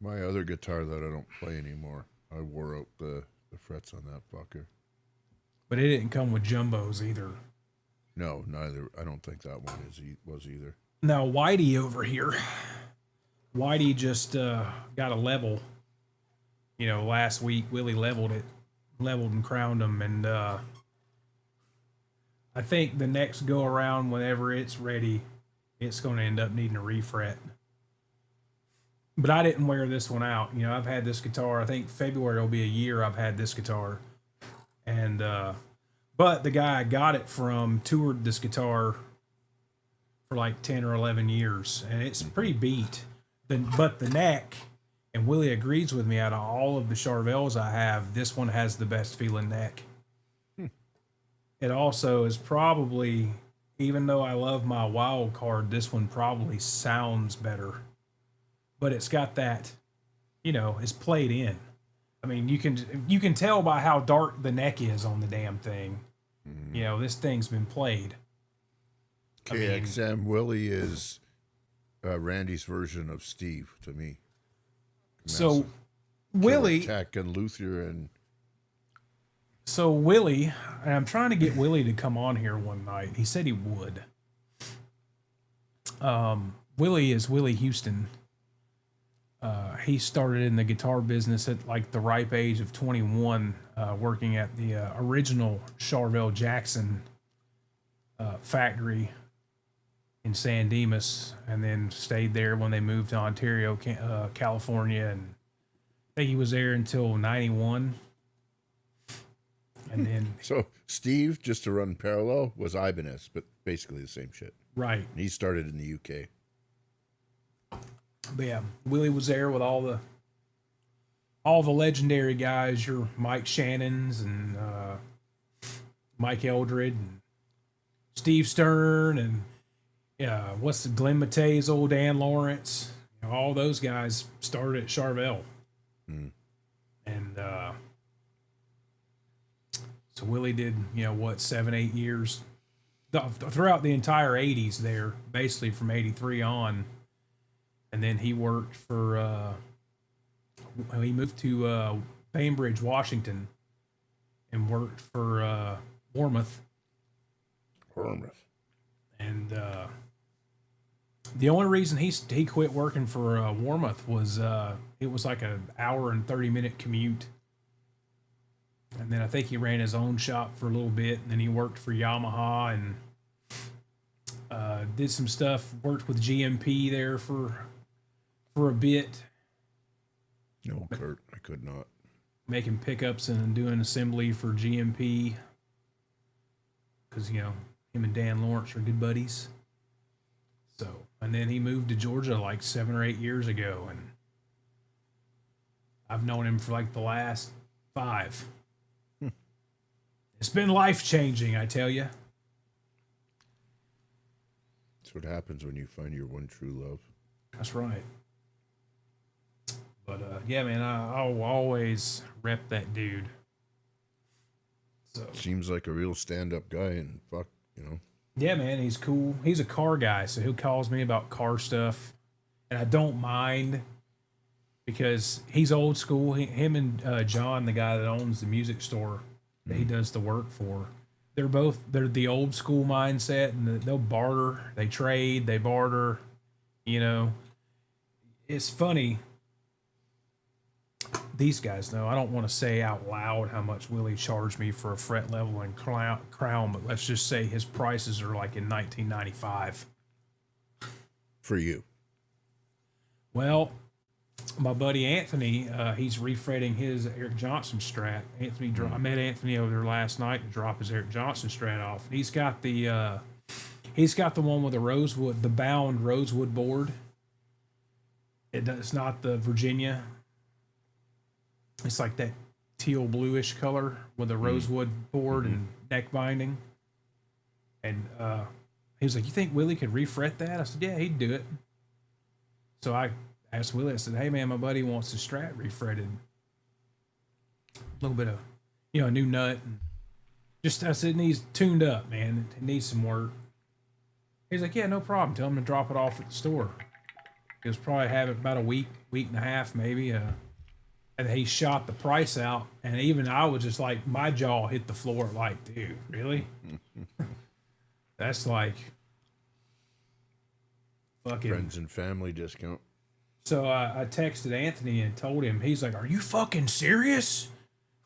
My other guitar that I don't play anymore, I wore out the frets on that fucker. But it didn't come with jumbos either. No, neither. I don't think that one was either. Now, Whitey over here, Whitey just got a level. Last week, Willie leveled and crowned him. And I think the next go around, whenever it's ready, it's going to end up needing a refret. But I didn't wear this one out. I've had this guitar, I think February will be a year I've had this guitar. And, but the guy I got it from toured this guitar for like 10 or 11 years. And it's pretty beat. But the neck, and Willie agrees with me, out of all of the Charvels I have, this one has the best feeling neck. It also is probably, even though I love my wild card, this one probably sounds better. But it's got that, it's played in. I mean, you can tell by how dark the neck is on the damn thing. This thing's been played. KXM Willie is Randy's version of Steve to me. So Willie, Tech and Luther and and I'm trying to get Willie to come on here one night. He said he would. Willie is Willie Houston. He started in the guitar business at like the ripe age of 21, working at the original Charvel Jackson factory in San Dimas, and then stayed there when they moved to Ontario, California, and I think he was there until 91. And then so Steve, just to run parallel, was Ibanez, but basically the same shit. right. He started in the UK. But yeah, Willie was there with all the legendary guys, your Mike Shannons and Mike Eldred and Steve Stern and what's the Glenn Matei's old Dan Lawrence. All those guys started at Charvel. And so Willie did, 7-8 years throughout the entire 80s there, basically from 83 on. And then he worked for, he moved to Bainbridge, Washington, and worked for Warmouth. And the only reason he quit working for Warmouth was it was like an hour and 30-minute commute. And then I think he ran his own shop for a little bit, and then he worked for Yamaha, and Did some stuff. Worked with GMP there for a bit, No, Kurt, I could not. making pickups and doing assembly for GMP. Because him and Dan Lawrence are good buddies. So, and then he moved to Georgia like 7 or 8 years ago, and I've known him for like the last 5. It's been life changing, I tell you. That's what happens when you find your one true love. That's right. But yeah, man, I'll always rep that dude. So Seems like a real stand-up guy, and fuck, yeah, man, he's cool. He's a car guy, so he calls me about car stuff, and I don't mind because he's old school. Him and John, the guy that owns the music store that he does the work for, they're the old school mindset, and they'll barter, they trade, they barter. It's funny. These guys know. I don't want to say out loud how much Willie charged me for a fret level and crown, but let's just say his prices are like in 1995. For you. Well, my buddy Anthony, he's refretting his Eric Johnson Strat. I met Anthony over there last night to drop his Eric Johnson Strat off. He's got the one with the rosewood, the bound rosewood board. It's not the Virginia. It's like that teal bluish color with a rosewood board and neck binding. And he was like, "You think Willie could refret that?" I said, "Yeah, he'd do it." So I asked Willie, I said, "Hey man, my buddy wants the Strat refretted. A little bit of, a new nut. And I said, it needs tuned up, man. It needs some work." He's like, "Yeah, no problem. Tell him to drop it off at the store." He was probably having about a week and a half, maybe. And he shot the price out, and even I was just like, my jaw hit the floor. Like, dude, really? That's like fucking Friends and family discount. So I texted Anthony and told him. He's like, "Are you fucking serious?"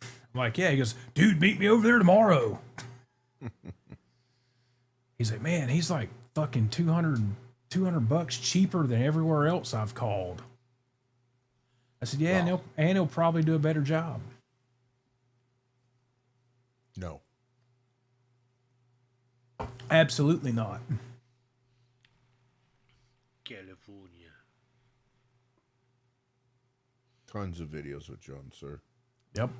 I'm like, "Yeah." He goes, "Dude, meet me over there tomorrow." He's like, "Man, he's like fucking 200 bucks cheaper than everywhere else I've called." I said, "Yeah, Wow. and he'll probably do a better job." No. Absolutely not. California. Tons of videos with John, sir. Yep.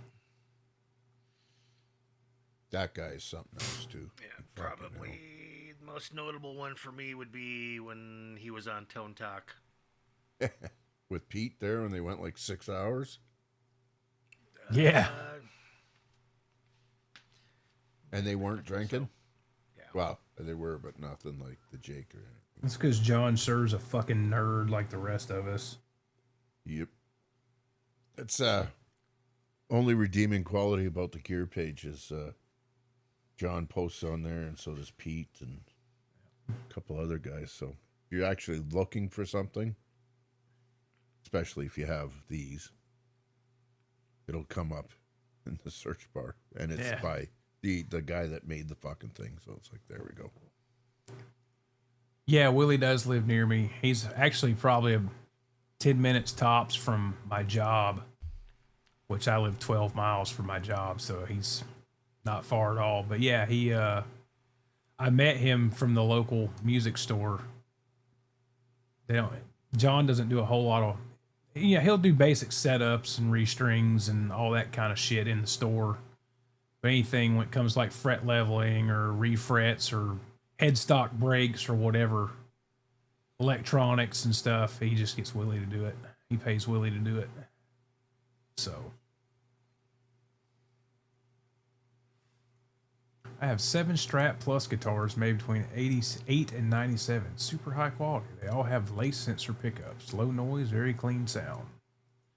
That guy is something else, too. Yeah, Fucking probably the most notable one for me would be when he was on Tone Talk. hell. With Pete there when they went like 6 hours. Yeah. And they weren't drinking? Yeah. Well, they were, but nothing like the Jake or anything. That's because John Sir's a fucking nerd like the rest of us. Yep. It's only redeeming quality about the gear page is John posts on there, and so does Pete and a couple other guys. So if you're actually looking for something, especially if you have these, it'll come up in the search bar, and it's by the guy that made the fucking thing. So it's like, there we go. Yeah, Willie does live near me. He's actually probably 10 minutes tops from my job, which I live 12 miles from my job, so he's not far at all. But yeah, I met him from the local music store. John doesn't do a whole lot of, he'll do basic setups and restrings and all that kind of shit in the store. But anything when it comes like fret leveling or refrets or headstock brakes or whatever, electronics and stuff, he just gets Willie to do it. He pays Willie to do it. So I have 7 Strat Plus guitars made between 88 and 97. Super high quality. They all have lace sensor pickups. Low noise, very clean sound.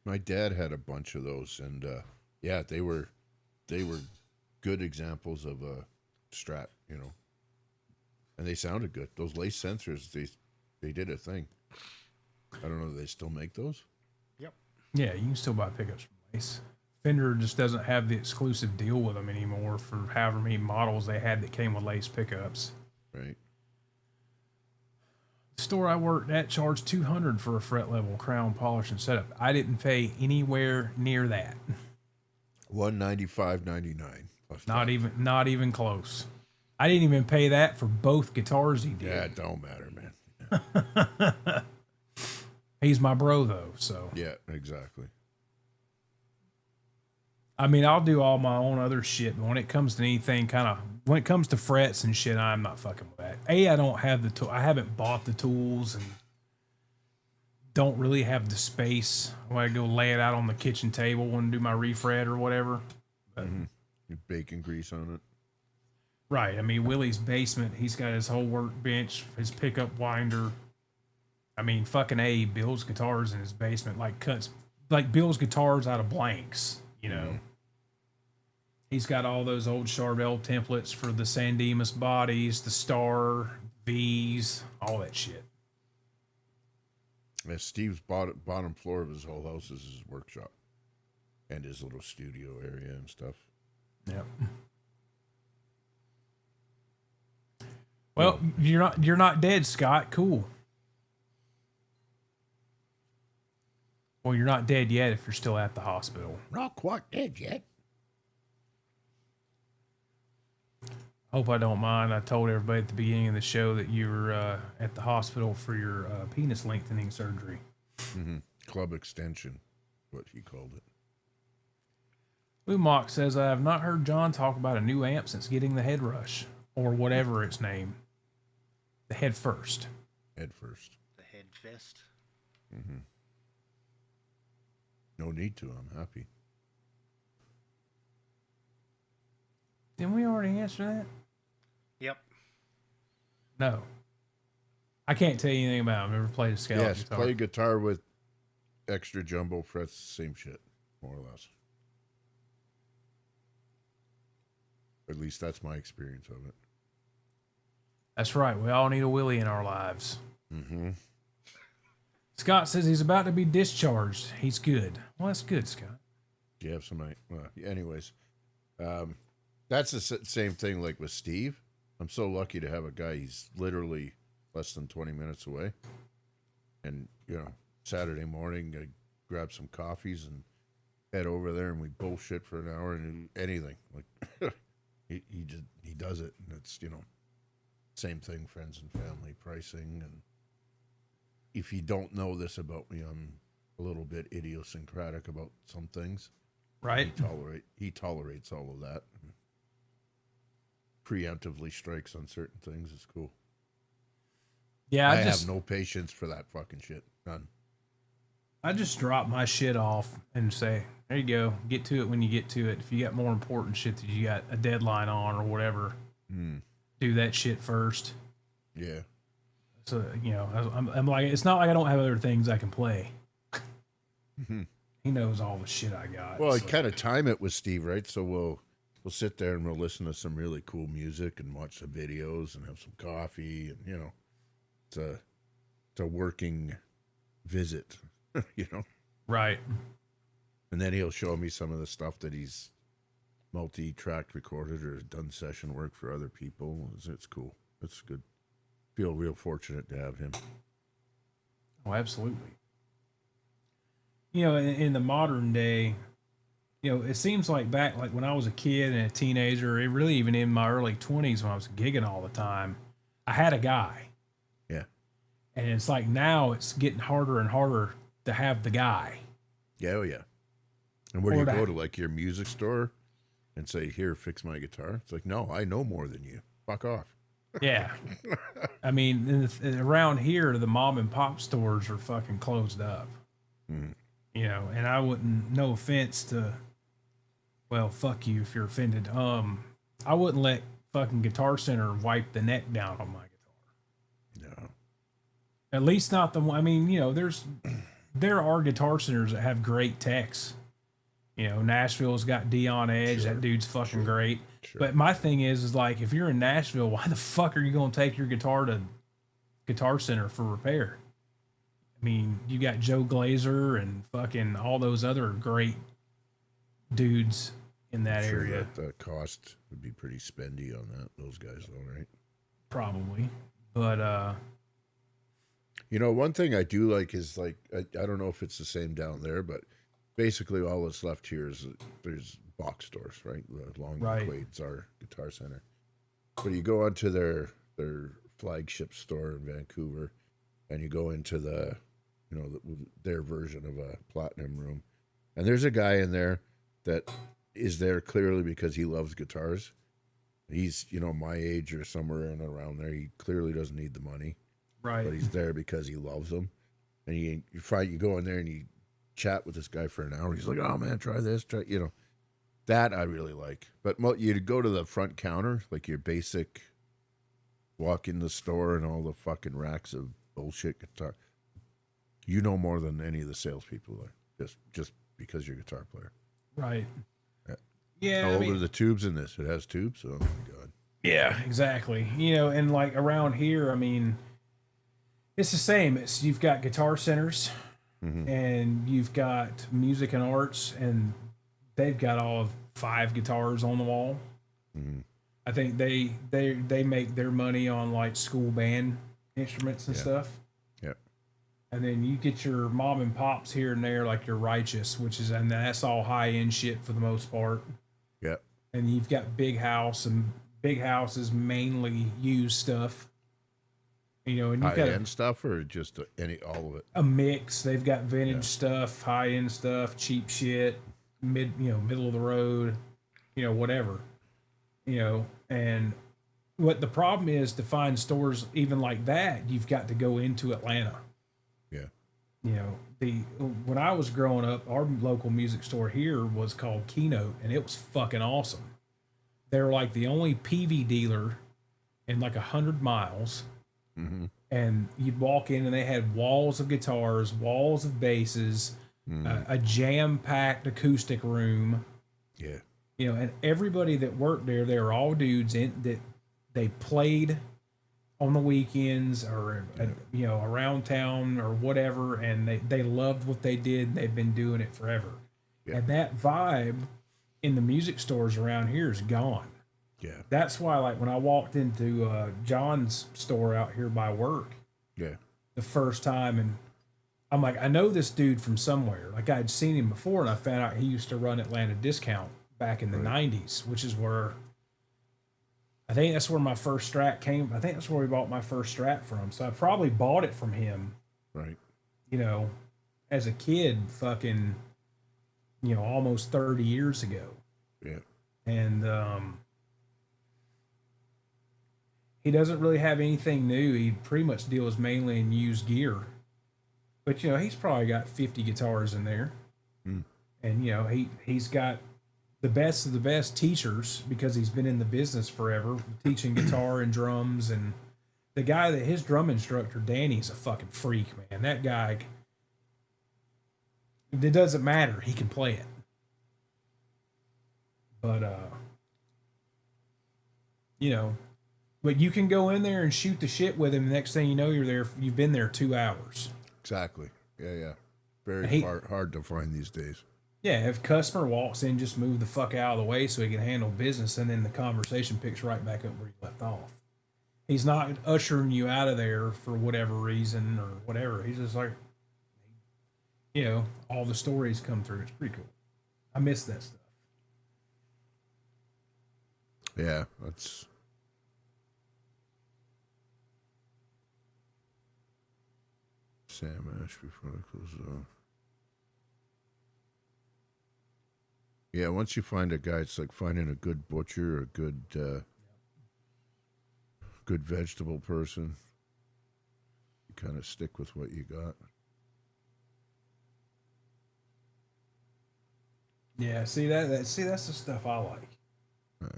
My dad had a bunch of those, and yeah, they were good examples of a Strat, and they sounded good. Those lace sensors, they did a thing. I don't know if they still make those. Yep. Yeah, you can still buy pickups from Lace. Fender just doesn't have the exclusive deal with them anymore for however many models they had that came with Lace pickups. Right. store I worked at charged $200 for a fret level crown polish and setup. I didn't pay anywhere near that. $195.99. Not even close. I didn't even pay that for both guitars he did. Yeah, it don't matter, man. He's my bro though, so. Yeah, exactly. I mean, I'll do all my own other shit, but when it comes to anything when it comes to frets and shit, I'm not fucking with that. I don't have the tool. I haven't bought the tools and don't really have the space when I go lay it out on the kitchen table and do my refret or whatever. But, Your bacon grease on it. right. I mean, Willie's basement, he's got his whole workbench, his pickup winder. I mean, fucking Abe builds guitars in his basement, builds guitars out of blanks, you know. He's got all those old Charvel templates for the San Dimas bodies, the Star, V's, all that shit. Yeah, Steve's bottom floor of his whole house is his workshop and his little studio area and stuff. Yep. Well, you're not dead, Scott. Cool. Well, you're not dead yet if you're still at the hospital. Not quite dead yet. Hope I don't mind. I told everybody at the beginning of the show that you were at the hospital for your penis lengthening surgery. Club extension, what he called it. Lou Mock says, I have not heard John talk about a new amp since getting the Head Rush, or whatever its name. The Head First. Head first. The head fist. No need to. I'm happy. Didn't we already answer that? Yep. No. I can't tell you anything about it. I've never played a scale Yes, guitar. play guitar with extra jumbo frets, same shit, more or less. At least that's my experience of it. That's right. We all need a Willie in our lives. Scott says he's about to be discharged. He's good. Well, that's good, Scott. Do you have some? Anyways, that's the same thing like with Steve. I'm so lucky to have a guy. He's literally less than 20 minutes away. And, Saturday morning, I grab some coffees and head over there and we bullshit for an hour and do anything. Like, he does it. And it's, same thing, friends and family, pricing. And if you don't know this about me, I'm a little bit idiosyncratic about some things. Right. He tolerates all of that. Preemptively strikes on certain things. It's cool. Yeah, I have no patience for that fucking shit. None. I just drop my shit off and say, there you go. Get to it when you get to it. If you got more important shit that you got a deadline on or whatever, do that shit first. Yeah. So, I'm like, it's not like I don't have other things I can play. He knows all the shit I got. Well, I kind of time it with Steve, right? So we'll sit there and we'll listen to some really cool music and watch some videos and have some coffee and it's a working visit, Right. And then he'll show me some of the stuff that he's multi-tracked recorded or done session work for other people. It's cool. It's good. Feel real fortunate to have him. Oh, absolutely. In the modern day, it seems like back like when I was a kid and a teenager, it really even in my early 20s when I was gigging all the time, I had a guy. Yeah. And it's like now it's getting harder and harder to have the guy. Yeah, oh yeah. And where do you go to, like, your music store and say, here, fix my guitar? It's like, no, I know more than you. Fuck off. Yeah. I mean, around here, the mom and pop stores are fucking closed up. And I wouldn't, no offense to, well, fuck you if you're offended. I wouldn't let fucking Guitar Center wipe the neck down on my guitar. No. At least not the one. I mean, there are Guitar Centers that have great techs. Nashville's got Dion Edge. Sure. That dude's fucking great. Sure. But my thing is like, if you're in Nashville, why the fuck are you going to take your guitar to Guitar Center for repair? I mean, you got Joe Glazer and fucking all those other great dudes in that area. The cost would be pretty spendy on those guys, though, right? Probably. But, You know, one thing I do like is like I don't know if it's the same down there, but basically all that's left here is there's box stores, right? Along Right. the Quades, our Guitar Center. But you go onto their flagship store in Vancouver, and you go into their version of a platinum room, and there's a guy in there that is there clearly because he loves guitars. He's my age or somewhere in around there. He clearly doesn't need the money, Right. but he's there because he loves them. And you go in there and you chat with this guy for an hour. He's like, "Oh man, try this, that I really like." But you go to the front counter, like your basic walk in the store and all the fucking racks of bullshit guitar. You know more than any of the salespeople there, just because you're a guitar player. Right. Yeah. Yeah. How old are the tubes in this? It has tubes. Oh my god. Yeah, exactly. And like around here, I mean, it's the same. You've got guitar centers, and you've got music and arts, and they've got all of 5 guitars on the wall. I think they make their money on like school band instruments and stuff. Yeah. And then you get your mom and pops here and there, like your Righteous, and that's all high end shit for the most part. Yeah. And you've got big houses mainly use stuff. And you've High got end stuff or just all of it. a mix. They've got vintage stuff, high end stuff, cheap shit, middle of the road, whatever. And what the problem is to find stores even like that, you've got to go into Atlanta. Yeah. When I was growing up, our local music store here was called Keynote, and it was fucking awesome. They were like the only PV dealer in like 100 miles. And you'd walk in and they had walls of guitars, walls of basses, a jam-packed acoustic room. Yeah. And everybody that worked there, they were all dudes that they played on the weekends or around town or whatever, and they loved what they did. They've been doing it forever. Yeah. And that vibe in the music stores around here is gone. Yeah. That's why, like, when I walked into John's store out here by work Yeah. the first time, and I'm like, I know this dude from somewhere. Like, I'd seen him before, and I found out he used to run Atlanta Discount back in the 90s, which is where I think that's where my first Strat came. I think that's where we bought my first Strat from. So I probably bought it from him, Right. As a kid, fucking, almost 30 years ago. Yeah. And he doesn't really have anything new. He pretty much deals mainly in used gear. But, he's probably got 50 guitars in there. And, he's got the best of the best teachers because he's been in the business forever, teaching guitar and drums. And the guy his drum instructor, Danny's a fucking freak, man. That guy, it doesn't matter. He can play it. But, but you can go in there and shoot the shit with him. The next thing you know, you've been there 2 hours. Exactly. Yeah. Yeah. Very hard to find these days. Yeah, if a customer walks in, just move the fuck out of the way so he can handle business, and then the conversation picks right back up where you left off. He's not ushering you out of there for whatever reason or whatever. He's just like, all the stories come through. It's pretty cool. I miss that stuff. Yeah, that's Sam Ash before I close it off. Yeah, once you find a guy, it's like finding a good butcher, a good vegetable person. You kind of stick with what you got. Yeah, see that's the stuff I like. Right.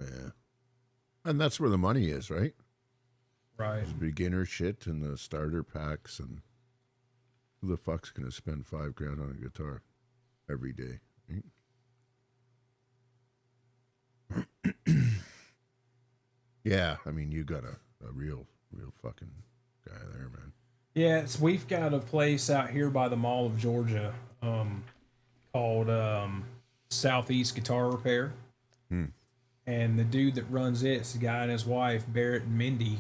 Yeah, and that's where the money is, right? Right. The beginner shit and the starter packs, and who the fuck's gonna spend $5,000 on a guitar every day? Right? Yeah, I mean, you got a real fucking guy there, man. Yeah, we've got a place out here by the Mall of Georgia called Southeast Guitar Repair. and the dude that runs it's the guy and his wife, Barrett and Mindy,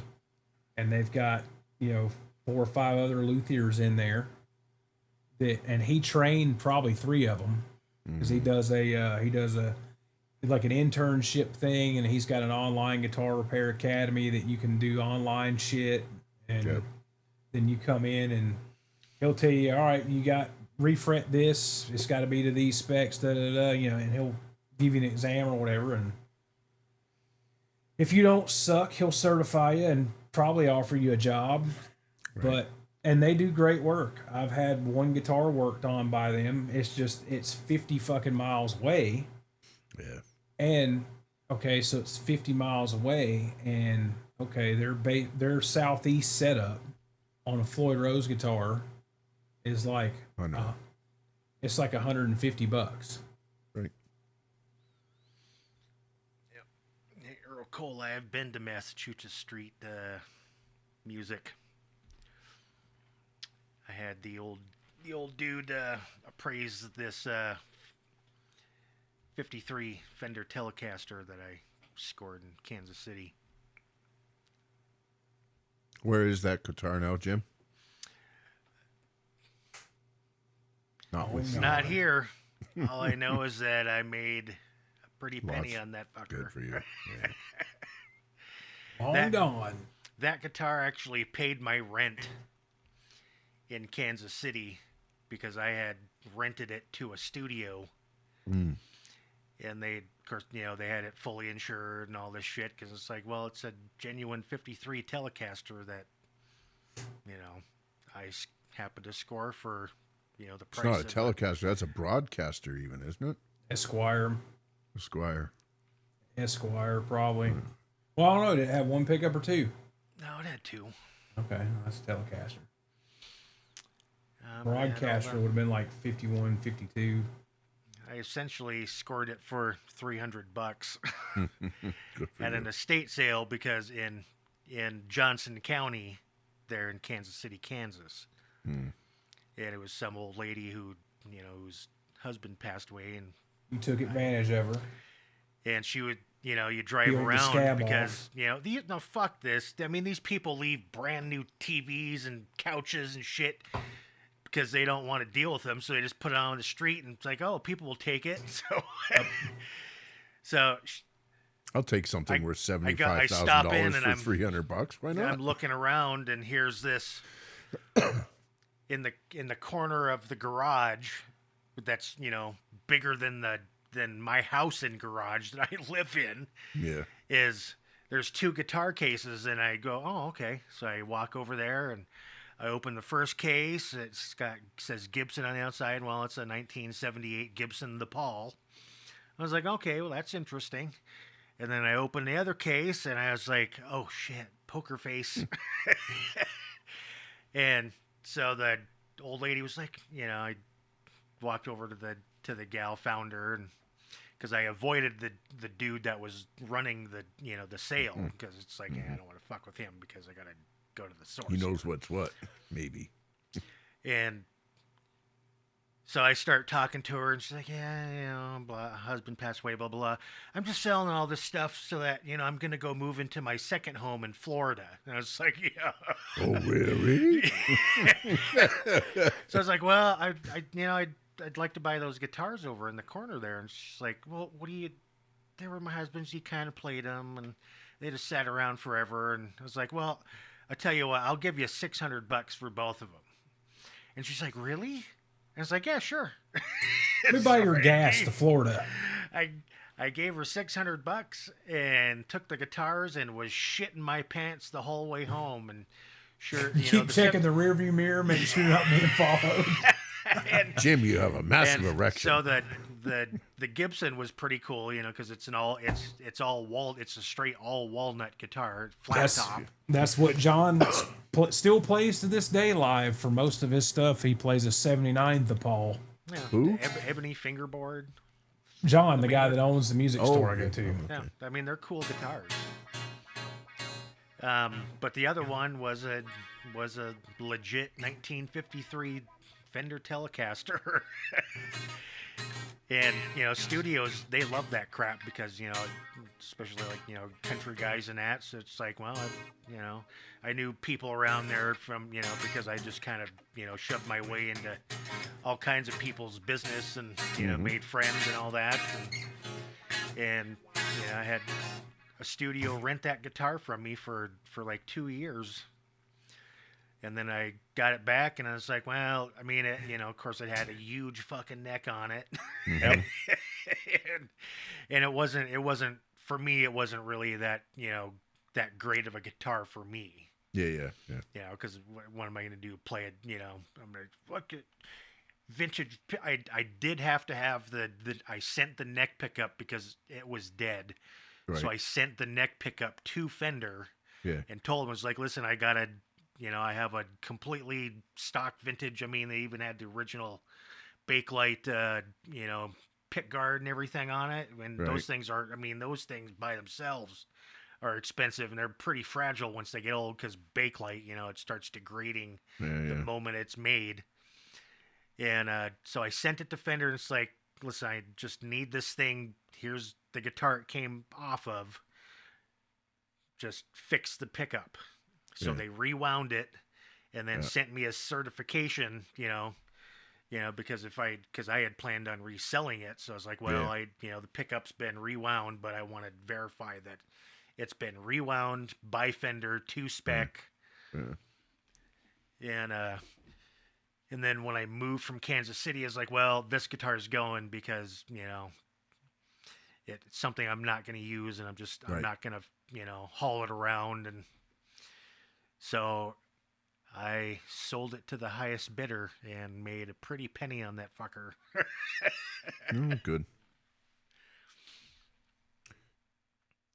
and they've got 4 or 5 other luthiers in there. And he trained probably 3 of them because he does a like an internship thing, and he's got an online guitar repair academy that you can do online shit, and then you come in and he'll tell you, all right, you got refret this, it's got to be to these specs, and he'll give you an exam or whatever, and if you don't suck, he'll certify you and probably offer you a job. Right. And they do great work. I've had one guitar worked on by them. It's 50 fucking miles away. Yeah. And okay, so it's 50 miles away, and okay, their southeast setup on a Floyd Rose guitar is like it's like $150. Right. Yep. Hey, Earl Cole, I have been to Massachusetts Street Music. I had the old dude appraise this 53 Fender Telecaster that I scored in Kansas City. Where is that guitar now, Jim? Not here. All I know is that I made a pretty penny on that fucker. Good for you. Yeah. Long gone. That guitar actually paid my rent in Kansas City because I had rented it to a studio. And they, of course, they had it fully insured and all this shit because it's like, well, it's a genuine 53 Telecaster that, I happened to score for, the price. It's not a Telecaster. That's a broadcaster even, isn't it? Esquire, probably. Well, I don't know. Did it have 1 pickup or 2? No, it had 2. Okay, that's a Telecaster. Broadcaster would have been like 51, 52. I essentially scored it for $300 Good for at you. an estate sale because in Johnson County, there in Kansas City, Kansas, and it was some old lady who, whose husband passed away, and You took advantage of her. and she would, you drive Peeled the around scab because, no, fuck this. I mean, these people leave brand new TVs and couches and shit because they don't want to deal with them, so they just put it on the street, and it's like, oh, people will take it. So I'll take something worth I $75,000 stop in and for $300. Why not? I'm looking around, and here's this in the corner of the garage that's bigger than my house and garage that I live in. Yeah. There's 2 guitar cases, and I go, oh, okay. So I walk over there and I open the first case. Says Gibson on the outside. Well, it's a 1978 Gibson Les Paul. I was like, okay, well, that's interesting. And then I opened the other case, and I was like, oh shit, poker face. And so the old lady was like, I walked over to the gal founder, and because I avoided the dude that was running the sale, because it's like, I don't want to fuck with him because I gotta go to the source. He knows what's what, maybe. And so I start talking to her, and she's like, blah, husband passed away, blah, blah. I'm just selling all this stuff so that, I'm going to go move into my second home in Florida. And I was like, yeah. Oh, really? So I was like, well, I'd like to buy those guitars over in the corner there. And she's like, well, they were my husband's. He kind of played them, and they just sat around forever. And I was like, well, I tell you what, I'll give you $600 for both of them. And she's like, really? And I was like, yeah, sure. Let me buy your gas to Florida. I gave her $600 and took the guitars and was shitting my pants the whole way home. And sure, Keep checking the rearview mirror, make sure you're not being followed. Jim, you have a massive erection. So the Gibson was pretty cool, because it's a straight all walnut guitar, flat top. That's what John still plays to this day live for most of his stuff. He plays a 79 Les Paul. Yeah, Who? Ebony fingerboard. John, the guy that owns the music store I go to. Yeah, I mean, they're cool guitars. But the other one was a legit 1953 Fender Telecaster. And, you know, studios, they love that crap because, you know, especially like, you know, country guys and that. So it's like, well, you know, I knew people around there from, you know, because I just kind of, you know, shoved my way into all kinds of people's business and, you know, made friends and all that. And you know, I had a studio rent that guitar from me for like 2 years. And then I got it back, and I was like, well, I mean, it, you know, of course, it had a huge fucking neck on it. Yep. and it wasn't for me. It wasn't really that, you know, that great of a guitar for me. Yeah. You know, because what am I going to do? Play it? You know, I'm going to fuck it. Vintage. I did have to have I sent the neck pickup because it was dead. Right. So I sent the neck pickup to Fender. Yeah. And told him, I was like, listen, I got a. You know, I have a completely stock vintage. I mean, they even had the original Bakelite, you know, pick guard and everything on it. And those things are, I mean, those things by themselves are expensive, and they're pretty fragile once they get old because Bakelite, you know, it starts degrading the moment it's made. And so I sent it to Fender, and it's like, listen, I just need this thing. Here's the guitar it came off of. Just fix the pickup. So they rewound it and then sent me a certification, you know, because I had planned on reselling it. So I was like, well, you know, the pickup's been rewound, but I want to verify that it's been rewound by Fender to spec. And then when I moved from Kansas City, I was like, well, this guitar's going because, you know, it's something I'm not going to use, and I'm not going to, you know, haul it around. And so I sold it to the highest bidder and made a pretty penny on that fucker. Good.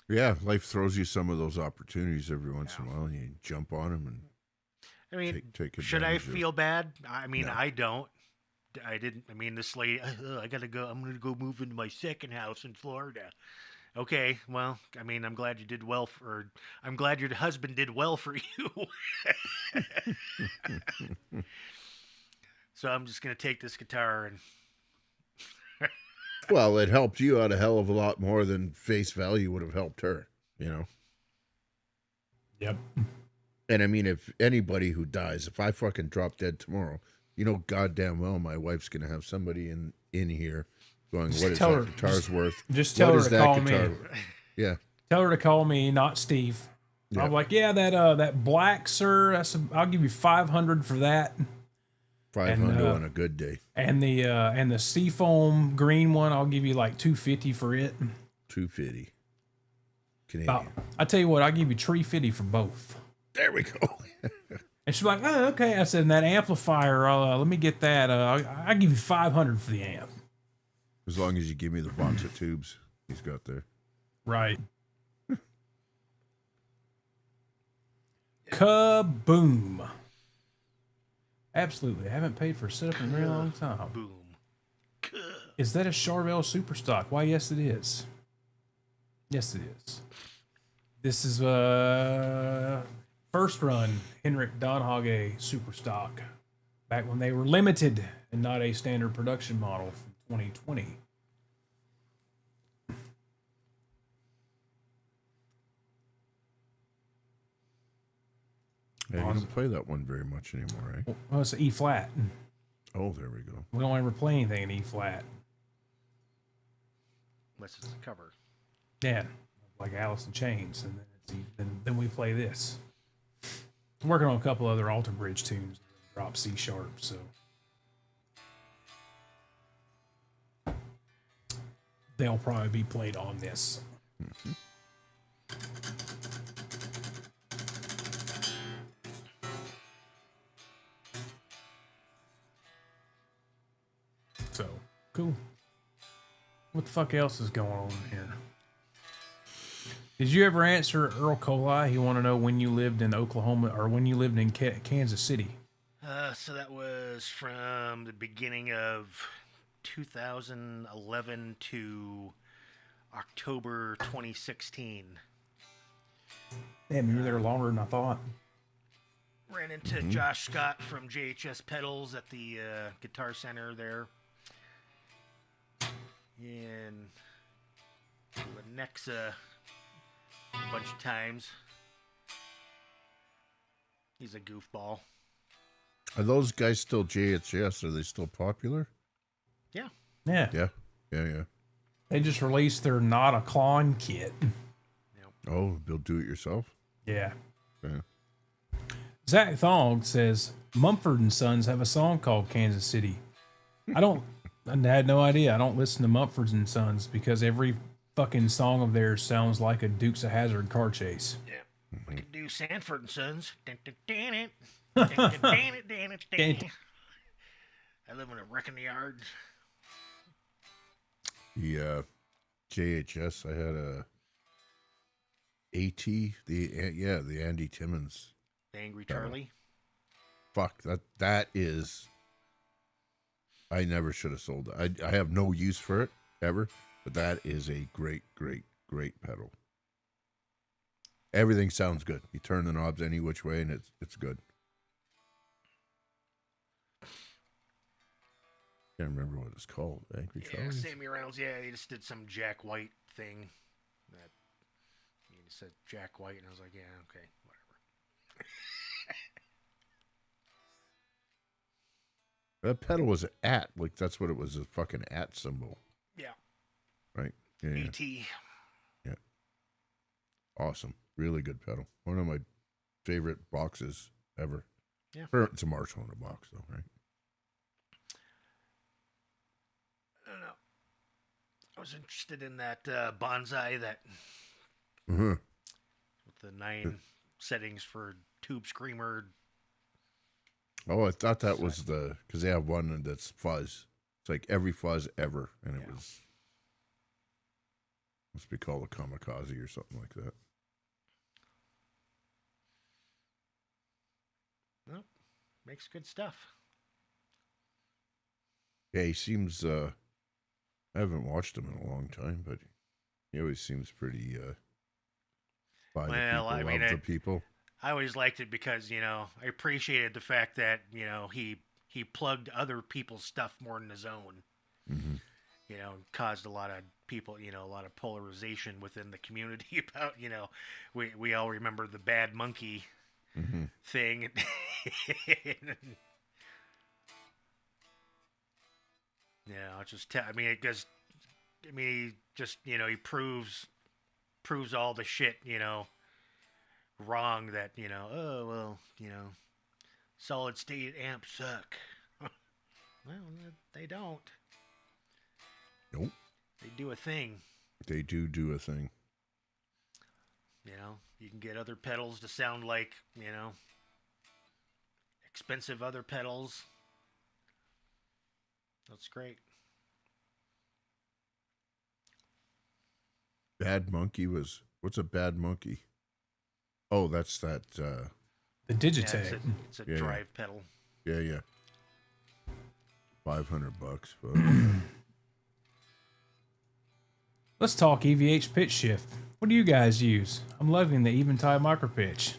Yeah, life throws you some of those opportunities every once in a while, and you jump on them. And I mean, take should I advantage of feel bad? I mean, No. I don't. I didn't. I mean, this lady, I gotta go. I'm gonna go move into my second house in Florida. Okay, well, I mean, I'm glad you did well I'm glad your husband did well for you. So I'm just going to take this guitar and... Well, it helped you out a hell of a lot more than face value would have helped her, you know? Yep. And I mean, if anybody who dies, if I fucking drop dead tomorrow, you know goddamn well my wife's going to have somebody in here going, what is that guitar's worth? Just tell her to call me. Yeah. Tell her to call me, not Steve. Yeah. I'm like, yeah, that black, sir. I'll give you $500 for that. 500 on a good day. And the seafoam green one, I'll give you like $250 for it. $250 Canadian. I tell you what, I'll give you $350 for both. There we go. And she's like, oh, okay. I said, and that amplifier, let me get that. I'll give you $500 for the amp. As long as you give me the box of tubes he's got there. Right. Kaboom. Absolutely. I haven't paid for a setup in a very long time. Boom. Is that a Charvel Superstock? Why, yes, it is. Yes, it is. This is first run Henrik Donhage Superstock. Back when they were limited and not a standard production model from 2020. Yeah, you don't play that one very much anymore, right? Well, it's an E flat. Oh, there we go. We don't ever play anything in E flat. Unless it's a cover. Yeah, like Alice in Chains, and then we play this. I'm working on a couple other Alter Bridge tunes, drop C sharp, so they'll probably be played on this. Mm-hmm. So cool. What the fuck else is going on here? Did you ever answer Earl Coley? He want to know when you lived in Oklahoma or when you lived in Kansas City. So that was from the beginning of 2011 to October 2016. Damn, you were there longer than I thought. Ran into Josh Scott from JHS Pedals at the Guitar Center there. and Lenexa a bunch of times. He's a goofball. Are those guys still JHS? Are they still popular? Yeah. Yeah. Yeah. They just released their Not a Clone kit. Oh, they'll do it yourself? Yeah. Yeah. Zach Thong says Mumford and Sons have a song called Kansas City. I had no idea. I don't listen to Mumford and Sons because every fucking song of theirs sounds like a Dukes of Hazzard car chase. Yeah. We could do Sanford and Sons. I live in a wreck in the yard. The JHS, I had a AT, the Andy Timmons. The Angry Charlie. Fuck, that is, I never should have sold it. I have no use for it, ever, but that is a great pedal. Everything sounds good. You turn the knobs any which way and it's good. Can't remember what it's called. Angry Charlie? Yeah, Sammy Reynolds. Yeah, he just did some Jack White thing. That he just said Jack White, and I was like, yeah, okay, whatever. That pedal was an at, like that's what it was, a fucking at symbol. Yeah. Right? Yeah. E.T. Yeah. Awesome. Really good pedal. One of my favorite boxes ever. Yeah. It's a Marshall in a box, though, right? I don't know. I was interested in that bonsai that Mm-hmm. with the 9 settings for Tube Screamer. Oh, I thought that was because they have one that's fuzz. It's like every fuzz ever, and it must be called a kamikaze or something like that. Well, makes good stuff. Yeah, he seems. I haven't watched him in a long time, but he always seems pretty. By the people, I mean, love the people. I always liked it because, I appreciated the fact that, he plugged other people's stuff more than his own. Mm-hmm. Caused a lot of people, a lot of polarization within the community about, we all remember the Bad Monkey thing. He proves all the shit, wrong that, solid state amps suck. Well, they don't. Nope. They do a thing. They do a thing. You can get other pedals to sound like, expensive other pedals. That's great. Bad Monkey what's a Bad Monkey? Oh, that's that. The Digitech. Yeah, it's a drive pedal. Yeah. $500. But Let's talk EVH pitch shift. What do you guys use? I'm loving the Eventide micro pitch.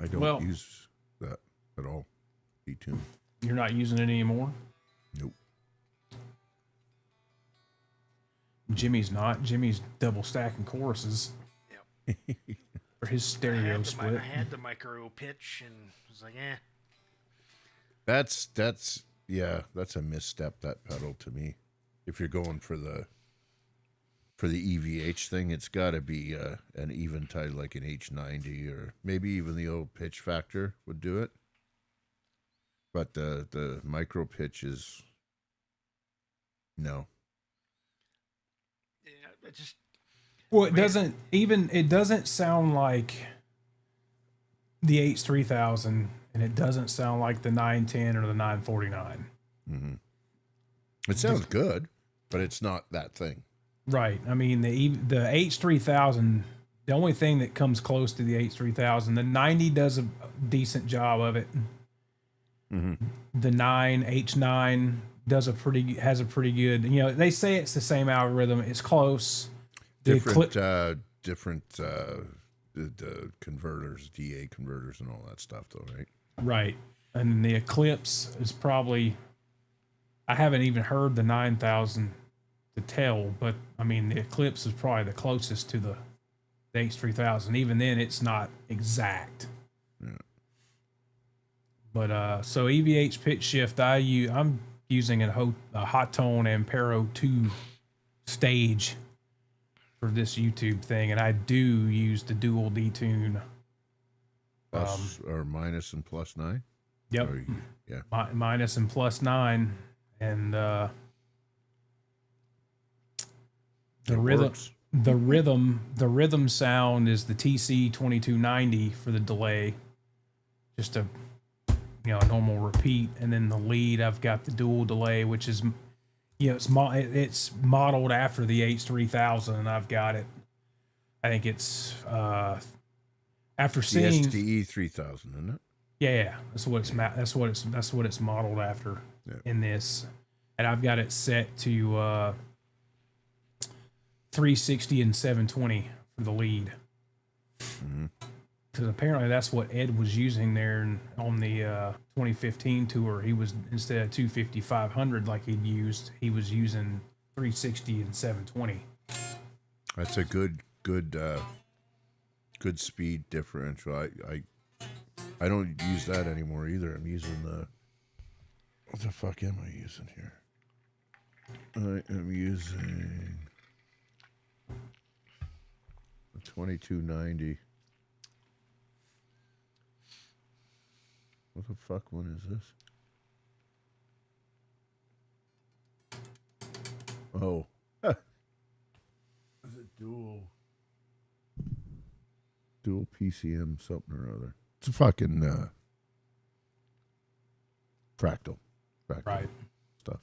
I don't use that at all. E-tune. You're not using it anymore? Nope. Jimmy's not. Jimmy's double stacking choruses. Yep. For his stereo split. I had the micro pitch and was like, eh. That's a misstep, that pedal, to me. If you're going for the EVH thing, it's got to be an Eventide like an H90, or maybe even the old Pitch Factor would do it. But the micro pitch is no. Yeah, it just. Well, it doesn't sound like the H3000, and it doesn't sound like the 910 or the 949. Mm-hmm. It sounds good, but it's not that thing. Right. I mean, the H3000, the only thing that comes close to the H3000, the 90 does a decent job of it. Mm-hmm. The H9 has a pretty good. They say it's the same algorithm. It's close. Different the converters, DA converters, and all that stuff, though, right? Right. And the Eclipse is probably I haven't even heard the 9000 to tell, but I mean the Eclipse is probably the closest to the H3000. Even then, it's not exact. Yeah. But so EVH pitch shift, I'm using a Hot Tone Ampero 2 stage for this YouTube thing, and I do use the dual detune. Plus or minus and plus 9? Yep. Yeah. Minus and plus 9. And the rhythm sound is the TC 2290 for the delay. Just a normal repeat, and then the lead I've got the dual delay, which is it's modeled after the H3000, and I've got it. I think it's after seeing the STE 3000, isn't it? Yeah, that's what it's modeled after in this, and I've got it set to 360 and 720 for the lead. Because apparently that's what Ed was using there on the 2015 tour. He was, instead of 250 500 like he was using 360 and 720. That's a good speed differential. I don't use that anymore either. I'm using what the fuck am I using here? I am using the 2290. What the fuck one is this? Oh. Is it dual PCM something or other? It's a fucking fractal Right. stuff.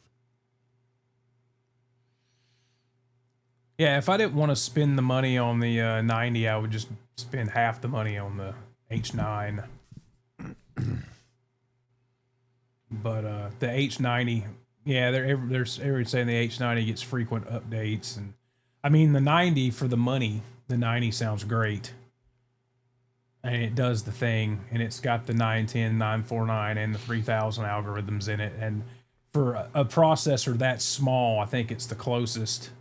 Yeah, if I didn't want to spend the money on the 90, I would just spend half the money on the H9. But the H90, yeah, everyone's saying the H90 gets frequent updates, and I mean the 90 for the money. The 90 sounds great, and it does the thing, and it's got the 910, 949, and the 3000 algorithms in it. And for a processor that small, I think it's the closest.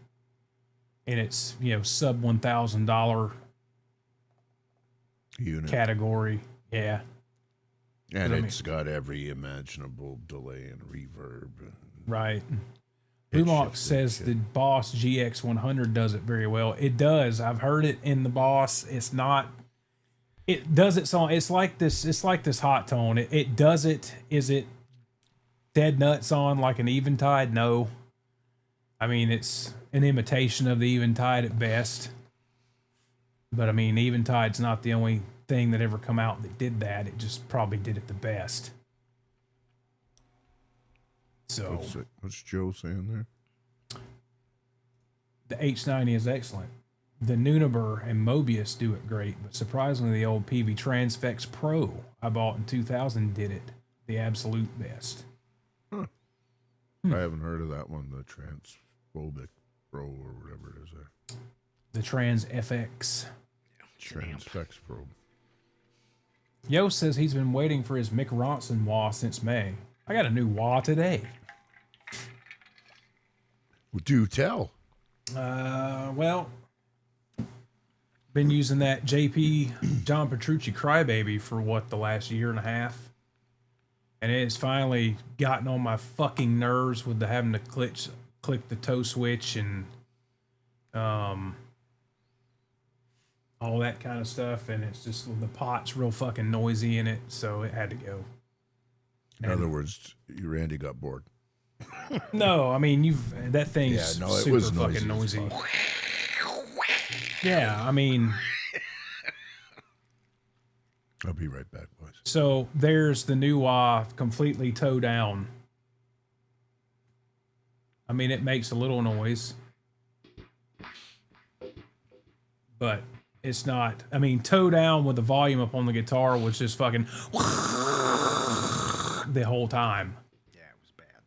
And it's sub $1,000 unit category, yeah. And it's got every imaginable delay and reverb. Right. Blue says the Boss GX100 does it very well. It does. I've heard it in the Boss. It's not. It does its own. It's like this. It's like this Hot Tone. It does it. Is it dead nuts on like an Eventide? No. I mean, it's an imitation of the Eventide at best. But I mean, Eventide's not the only thing that ever come out that did that. It just probably did it the best. So what's Joe saying there? The H90 is excellent. The Nunabur and Mobius do it great, but surprisingly the old PV Transfex Pro I bought in 2000 did it the absolute best. I haven't heard of that one, the Transphobic Pro or whatever it is there. The Trans FX. Transfex Pro. Yo says he's been waiting for his Mick Ronson wah since May. I got a new wah today. Well, do tell. Well, been using that JP John Petrucci Crybaby for the last year and a half. And it's finally gotten on my fucking nerves with having to click the toe switch and all that kind of stuff, and it's just the pot's real fucking noisy in it, so it had to go. In other words, Randy got bored. No, I mean that thing's super was fucking noisy. Yeah, I mean. I'll be right back, boys. So there's the new completely toe down. I mean, it makes a little noise, but it's not. I mean, toe down with the volume up on the guitar was just fucking the whole time. Yeah, it was bad.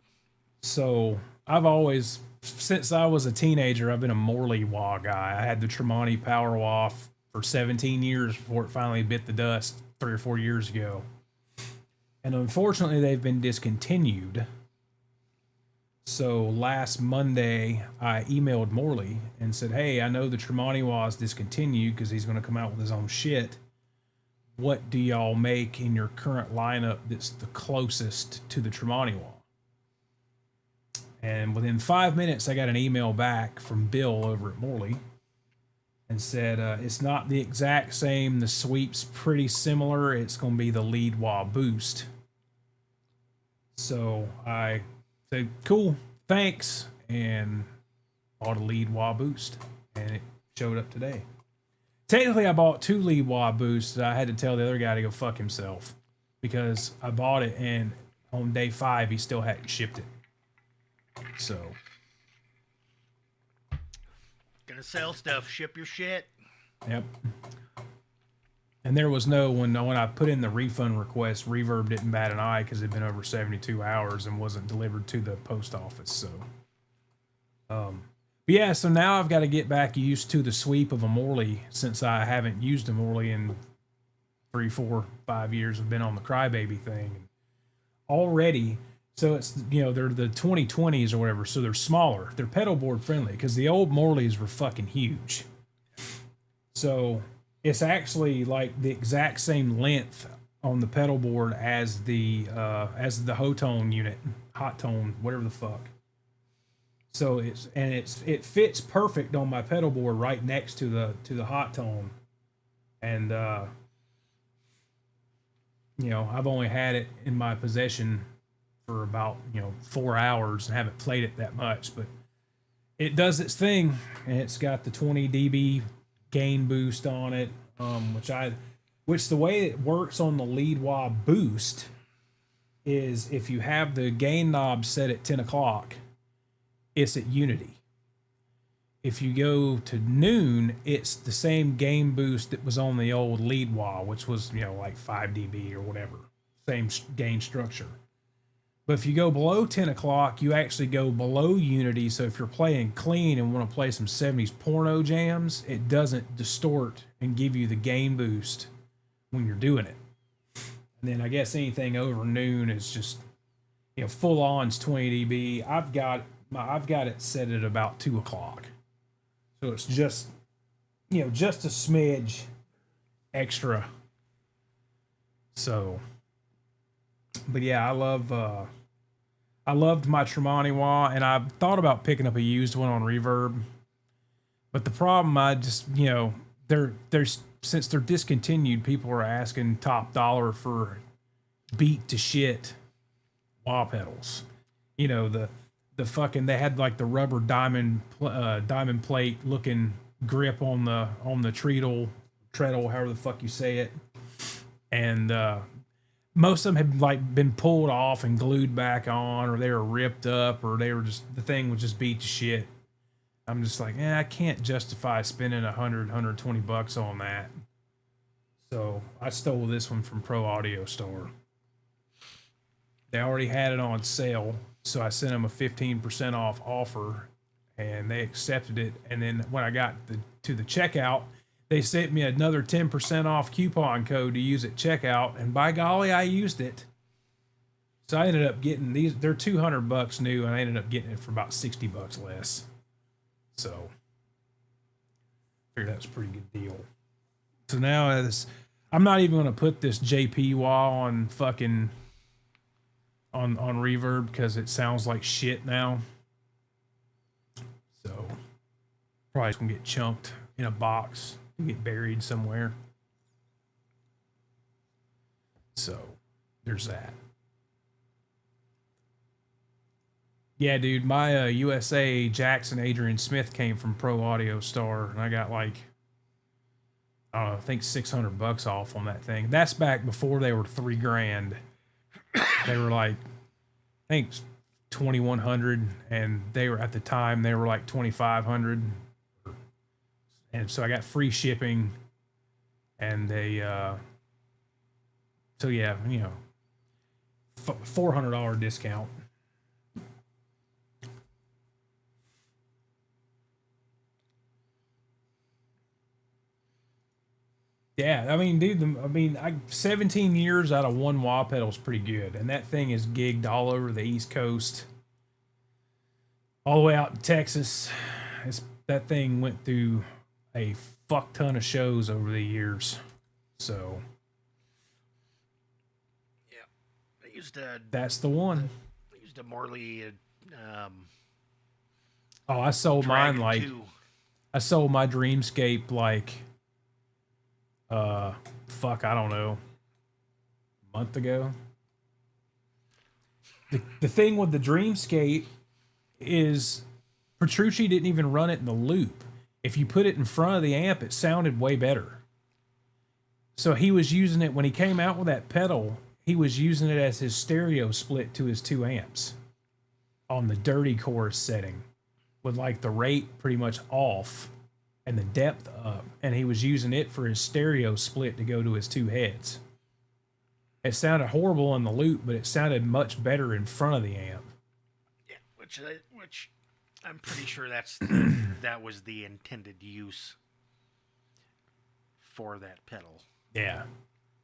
So I've always, since I was a teenager, I've been a Morley wah guy. I had the Tremonti Power Wah for 17 years before it finally bit the dust 3 or 4 years ago. And unfortunately, they've been discontinued. So last Monday, I emailed Morley and said, hey, I know the Tremonti Wah is discontinued because he's going to come out with his own shit. What do y'all make in your current lineup that's the closest to the Tremonti Wah? And within 5 minutes, I got an email back from Bill over at Morley and said, it's not the exact same. The sweep's pretty similar. It's going to be the lead wah boost. So I said, cool, thanks, and bought a lead wah boost, and it showed up today. Technically, I bought 2 lead wah boosts. I had to tell the other guy to go fuck himself because I bought it, and on day 5, he still hadn't shipped it. So, Gonna sell stuff. Ship your shit. yep. And there was no, when I put in the refund request, Reverb didn't bat an eye because it'd been over 72 hours and wasn't delivered to the post office. So, but yeah, so now I've got to get back used to the sweep of a Morley since I haven't used a Morley in 3, 4, 5 years. I've been on the Crybaby thing already. So it's, you know, they're the 2020s or whatever. So they're smaller. They're pedal board friendly because the old Morleys were fucking huge. So it's actually like the exact same length on the pedal board as the Hotone unit, Hot Tone, whatever the fuck. So it fits perfect on my pedal board right next to the Hot Tone, and you know, I've only had it in my possession for about 4 hours and haven't played it that much, but it does its thing, and it's got the 20 dB gain boost on it, which the way it works on the lead wah boost is if you have the gain knob set at 10 o'clock, it's at unity. If you go to noon, it's the same gain boost that was on the old lead wah, which was like 5 dB or whatever, same gain structure. But if you go below 10 o'clock, you actually go below unity. So if you're playing clean and want to play some 70s porno jams, it doesn't distort and give you the gain boost when you're doing it. And then I guess anything over noon is just, full on's 20 dB. I've got it set at about 2 o'clock. So it's just, just a smidge extra. So, but yeah, I loved my Tremonti Wah, and I thought about picking up a used one on Reverb. But the problem, there's since they're discontinued, people are asking top dollar for beat to shit wah pedals. The fucking, they had like the rubber diamond plate looking grip on the treadle, however the fuck you say it, and most of them had like been pulled off and glued back on, or they were ripped up, or they were just, the thing was just beat to shit. I'm just like, I can't justify spending $120 on that. So I stole this one from Pro Audio Store. They already had it on sale, so I sent them a 15% off offer, and they accepted it. And then when I got to the checkout, they sent me another 10% off coupon code to use at checkout, and by golly, I used it. So I ended up getting these. They're $200 new, and I ended up getting it for about $60 less. So I figured that was a pretty good deal. So now I'm not even going to put this JP Wah on fucking on Reverb because it sounds like shit now. So probably gonna get chunked in a box and get buried somewhere. So there's that. Yeah, dude, my USA Jackson Adrian Smith came from Pro Audio Store, and I got like, I don't know, I think $600 off on that thing. That's back before they were $3,000. They were like, I think 2,100, and they were at the time they were like 2,500, and so I got free shipping, and they, so yeah, $400 discount. Yeah, I mean, dude, 17 years out of one wah pedal is pretty good, and that thing is gigged all over the East Coast. all the way out in Texas. That thing went through a fuck ton of shows over the years. So I used a that's the one. Morley. Oh, I sold Dragon mine like 2. I sold my Dreamscape like fuck, I don't know, a month ago. The thing with the Dreamscape is Petrucci didn't even run it in the loop. If you put it in front of the amp, it sounded way better. So he was using it when he came out with that pedal, he was using it as his stereo split to his 2 amps on the dirty chorus setting with like the rate pretty much off and the depth up, and he was using it for his stereo split to go to his 2 heads. It sounded horrible in the loop, but it sounded much better in front of the amp. Yeah, which I'm pretty sure that was the intended use for that pedal. Yeah.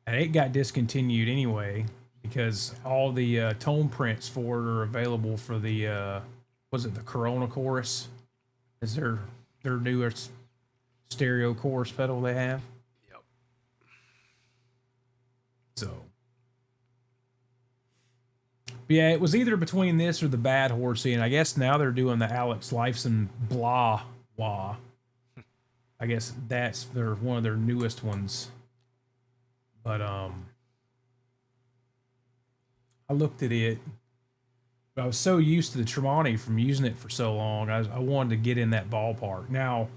And it got discontinued anyway because all the tone prints for it are available for the, was it the Corona Chorus? Is their newest stereo chorus pedal they have? Yep. So. Yeah, it was either between this or the Bad Horsey, and I guess now they're doing the Alex Lifeson Blah Wah. I guess that's one of their newest ones. But I looked at it, but I was so used to the Tremonti from using it for so long, I wanted to get in that ballpark. Now,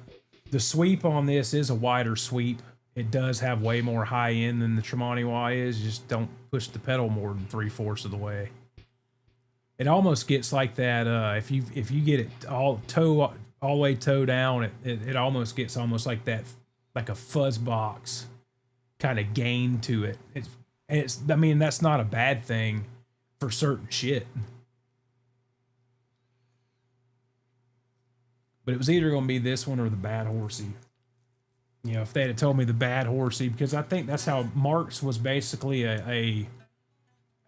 the sweep on this is a wider sweep. It does have way more high end than the Tremonti Y is. You just don't push the pedal more than 3/4 of the way. It almost gets like that if you get it all the way toe down, it almost gets almost like that, like a fuzz box kind of gain to it. It's I mean, that's not a bad thing for certain shit. But it was either going to be this one or the Bad Horsey. You know, if they had told me the Bad Horsey, because I think that's how Mark's was basically a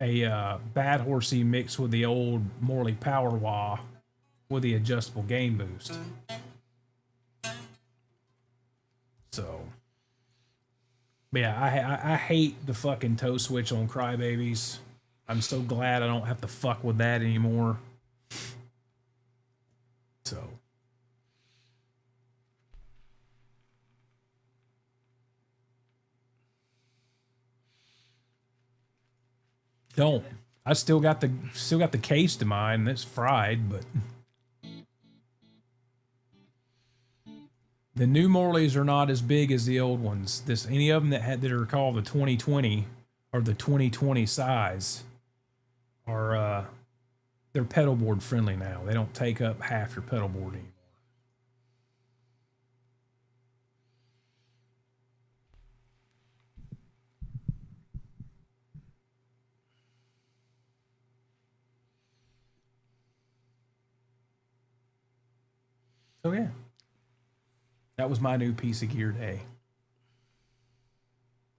Bad Horsey mixed with the old Morley Power Wah with the adjustable gain boost. So, but yeah, I hate the fucking toe switch on Crybabies. I'm so glad I don't have to fuck with that anymore. So. Don't. I still got the case to mine that's fried, but the new Morleys are not as big as the old ones. Any of them that are called the 2020 or the 2020 size are they're pedal board friendly now. They don't take up half your pedal board anymore. So yeah, that was my new piece of gear day.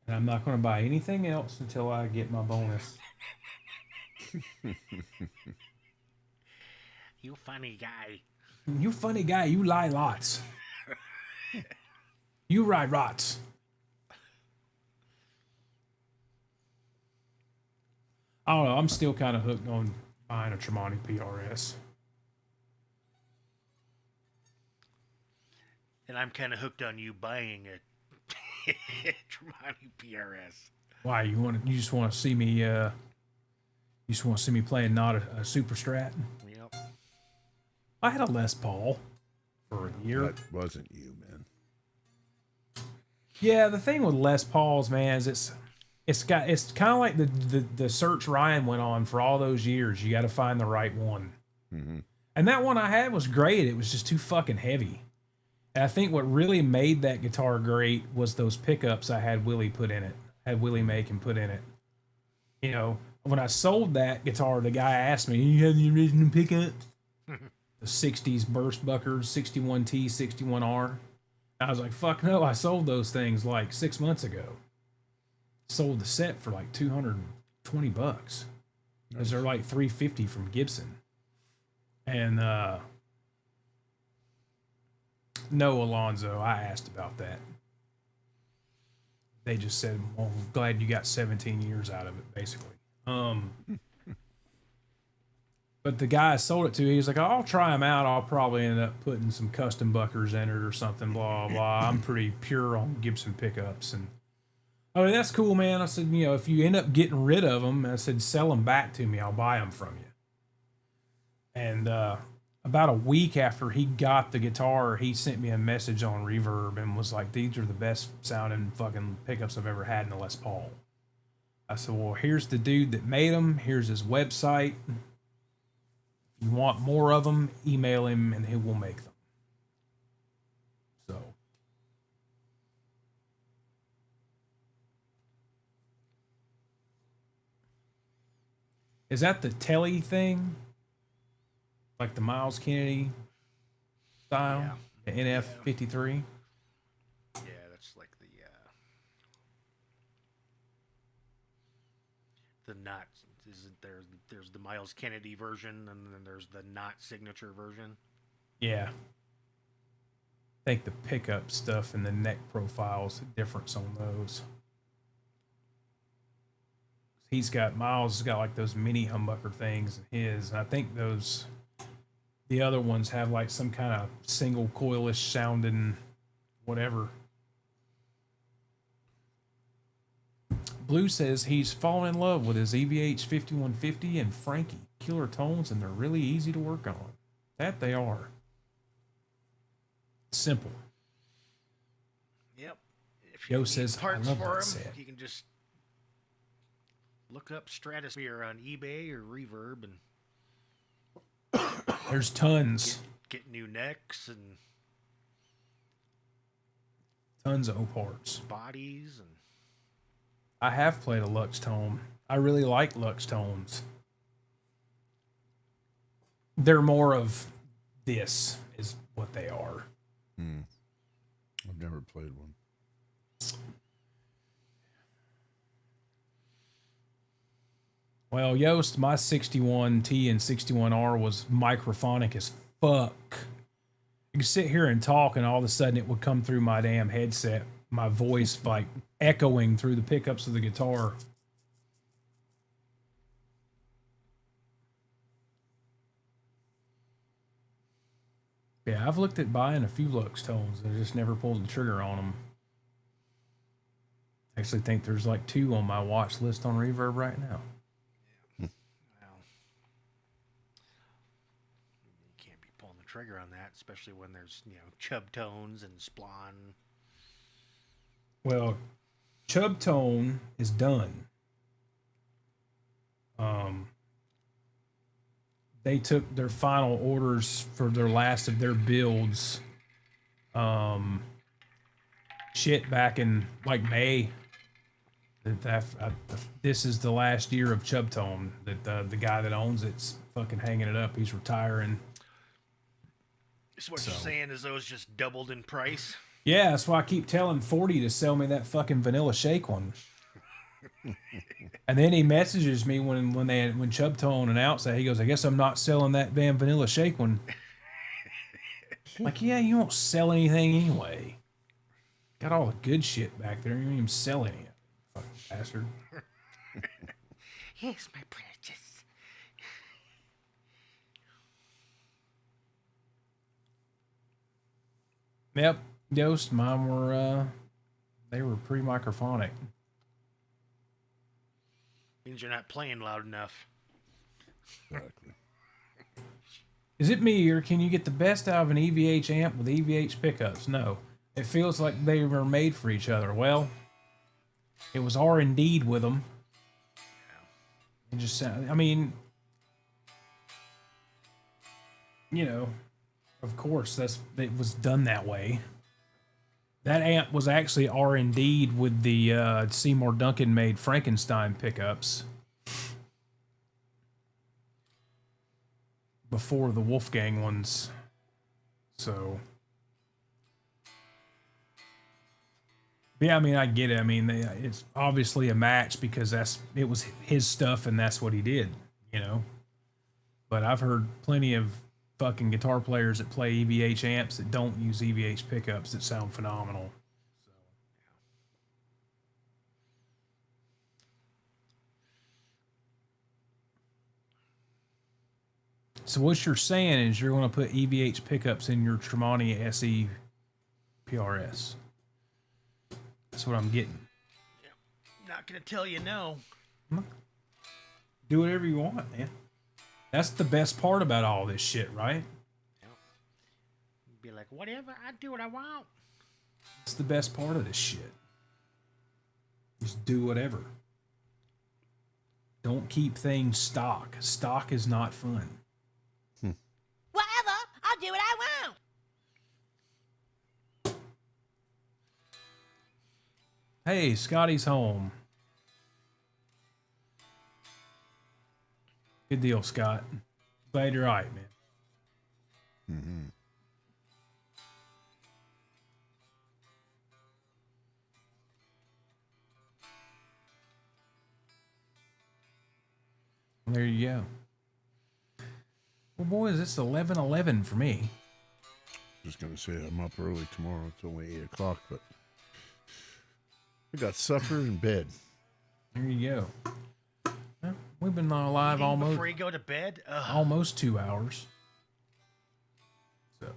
And I'm not going to buy anything else until I get my bonus. You funny guy. You funny guy. You lie lots. You ride rots. I don't know. I'm still kind of hooked on buying a Tremonti PRS. And I'm kind of hooked on you buying a Tremonti PRS. Why you just want to see me? You just want to see me playing not a Super Strat? Yep. I had a Les Paul for a year. That wasn't you, man. Yeah, the thing with Les Pauls, man, is it's kind of like the search Ryan went on for all those years. You got to find the right one. Mm-hmm. And that one I had was great. It was just too fucking heavy. And I think what really made that guitar great was those pickups I had Willie put in it. Had Willie make and put in it. You know, when I sold that guitar, the guy asked me, "You have the original pickups?" The 60s Burst Buckers, 61T, 61R. I was like, fuck no, I sold those things like 6 months ago. Sold the set for like $220. Because they're like $350 from Gibson. And No, Alonzo. I asked about that. They just said, well, glad you got 17 years out of it, basically. But the guy I sold it to, he was like, I'll try them out. I'll probably end up putting some custom buckers in it or something, blah, blah. I'm pretty pure on Gibson pickups. And I mean, that's cool, man. I said, you know, if you end up getting rid of them, I said, sell them back to me. I'll buy them from you. And about a week after he got the guitar, he sent me a message on Reverb and was like, these are the best sounding fucking pickups I've ever had in the Les Paul. I said, well, here's the dude that made them. Here's his website. If you want more of them, email him and he will make them. So. Is that the Telly thing? Like the Miles Kennedy style? Yeah. The NF53? Yeah, that's like the not. Isn't there? There's the Miles Kennedy version, and then there's the not signature version. Yeah. I think the pickup stuff and the neck profiles, the difference on those. Miles has got like those mini humbucker things in his, and I think the other ones have like some kind of single coilish sounding whatever. Blue says he's fallen in love with his EVH 5150 and Frankie. Killer tones, and they're really easy to work on. That they are. Simple. Yep. If Yo need says, parts I love for that 'em, set. you can just look up Stratosphere on eBay or Reverb and There's tons. get new necks and Tons of parts. bodies and I have played a Lux Tone. I really like Lux Tones. They're more of this, is what they are. I've never played one. Well, Yost, my 61T and 61R was microphonic as fuck. You could sit here and talk, and all of a sudden it would come through my damn headset, my voice like echoing through the pickups of the guitar. Yeah, I've looked at buying a few Lux Tones. I just never pulled the trigger on them. I actually think there's like 2 on my watch list on Reverb right now. well, you can't be pulling the trigger on that, especially when there's chub tones and splon. Well, Chub Tone is done. They took their final orders for their last of their builds. Shit, back in like May. This is the last year of Chub Tone. That the guy that owns it's fucking hanging it up. He's retiring. So what you're saying is those just doubled in price? Yeah, that's why I keep telling 40 to sell me that fucking Vanilla Shake one. And then he messages me when Chub Tone announced that. He goes, I guess I'm not selling that damn Vanilla Shake one. Like, yeah, you won't sell anything anyway. Got all the good shit back there. You don't even sell any of it, fucking bastard. Here's my purchase. Yep, Ghost, mine were, they were pretty microphonic. Means you're not playing loud enough. Exactly. Is it me, or can you get the best out of an EVH amp with EVH pickups? No. It feels like they were made for each other. Well, it was R&D'd with them. It just sound, I mean, of course, it was done that way. That amp was actually R&D'd with the Seymour Duncan made Frankenstein pickups before the Wolfgang ones. So, yeah, I mean, I get it. I mean, it's obviously a match because it was his stuff and that's what he did, But I've heard plenty of fucking guitar players that play EVH amps that don't use EVH pickups that sound phenomenal. So what you're saying is you're going to put EVH pickups in your Tremonti SE PRS. That's what I'm getting. Not gonna tell you no. Do whatever you want, man. That's the best part about all this shit, right? Be like, whatever, I do what I want. It's the best part of this shit. Just do whatever. Don't keep things stock. Stock is not fun. Whatever, I'll do what I want. Hey, Scotty's home. Good deal, Scott. Glad you're right, man. Mm-hmm. There you go. Well, boys, it's 11:11 for me. Just gonna say I'm up early tomorrow. It's only 8 o'clock, but I got supper in bed. There you go. Well, we've been alive almost Before you go to bed? almost 2 hours. So,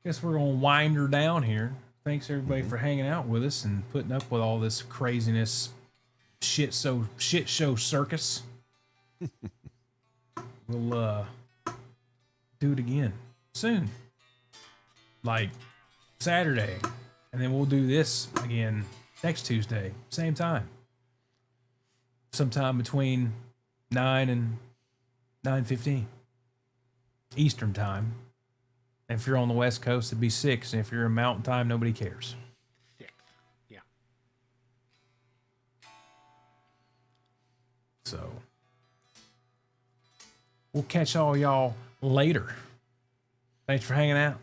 guess we're gonna wind her down here. Thanks everybody for hanging out with us and putting up with all this craziness, shit show circus. We'll do it again soon, like Saturday, and then we'll do this again next Tuesday, same time, sometime between 9 and 9:15 Eastern time. And if you're on the West Coast, it'd be 6, and if you're in Mountain Time, nobody cares. 6. Yeah. So we'll catch all y'all later. Thanks for hanging out.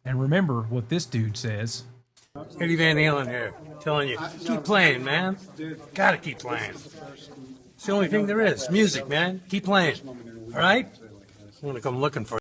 And remember what this dude says. Eddie Van Halen here, telling you, keep playing, man. Gotta keep playing. It's the only thing there is. Music, man. Keep playing. All right? I'm gonna come looking for you.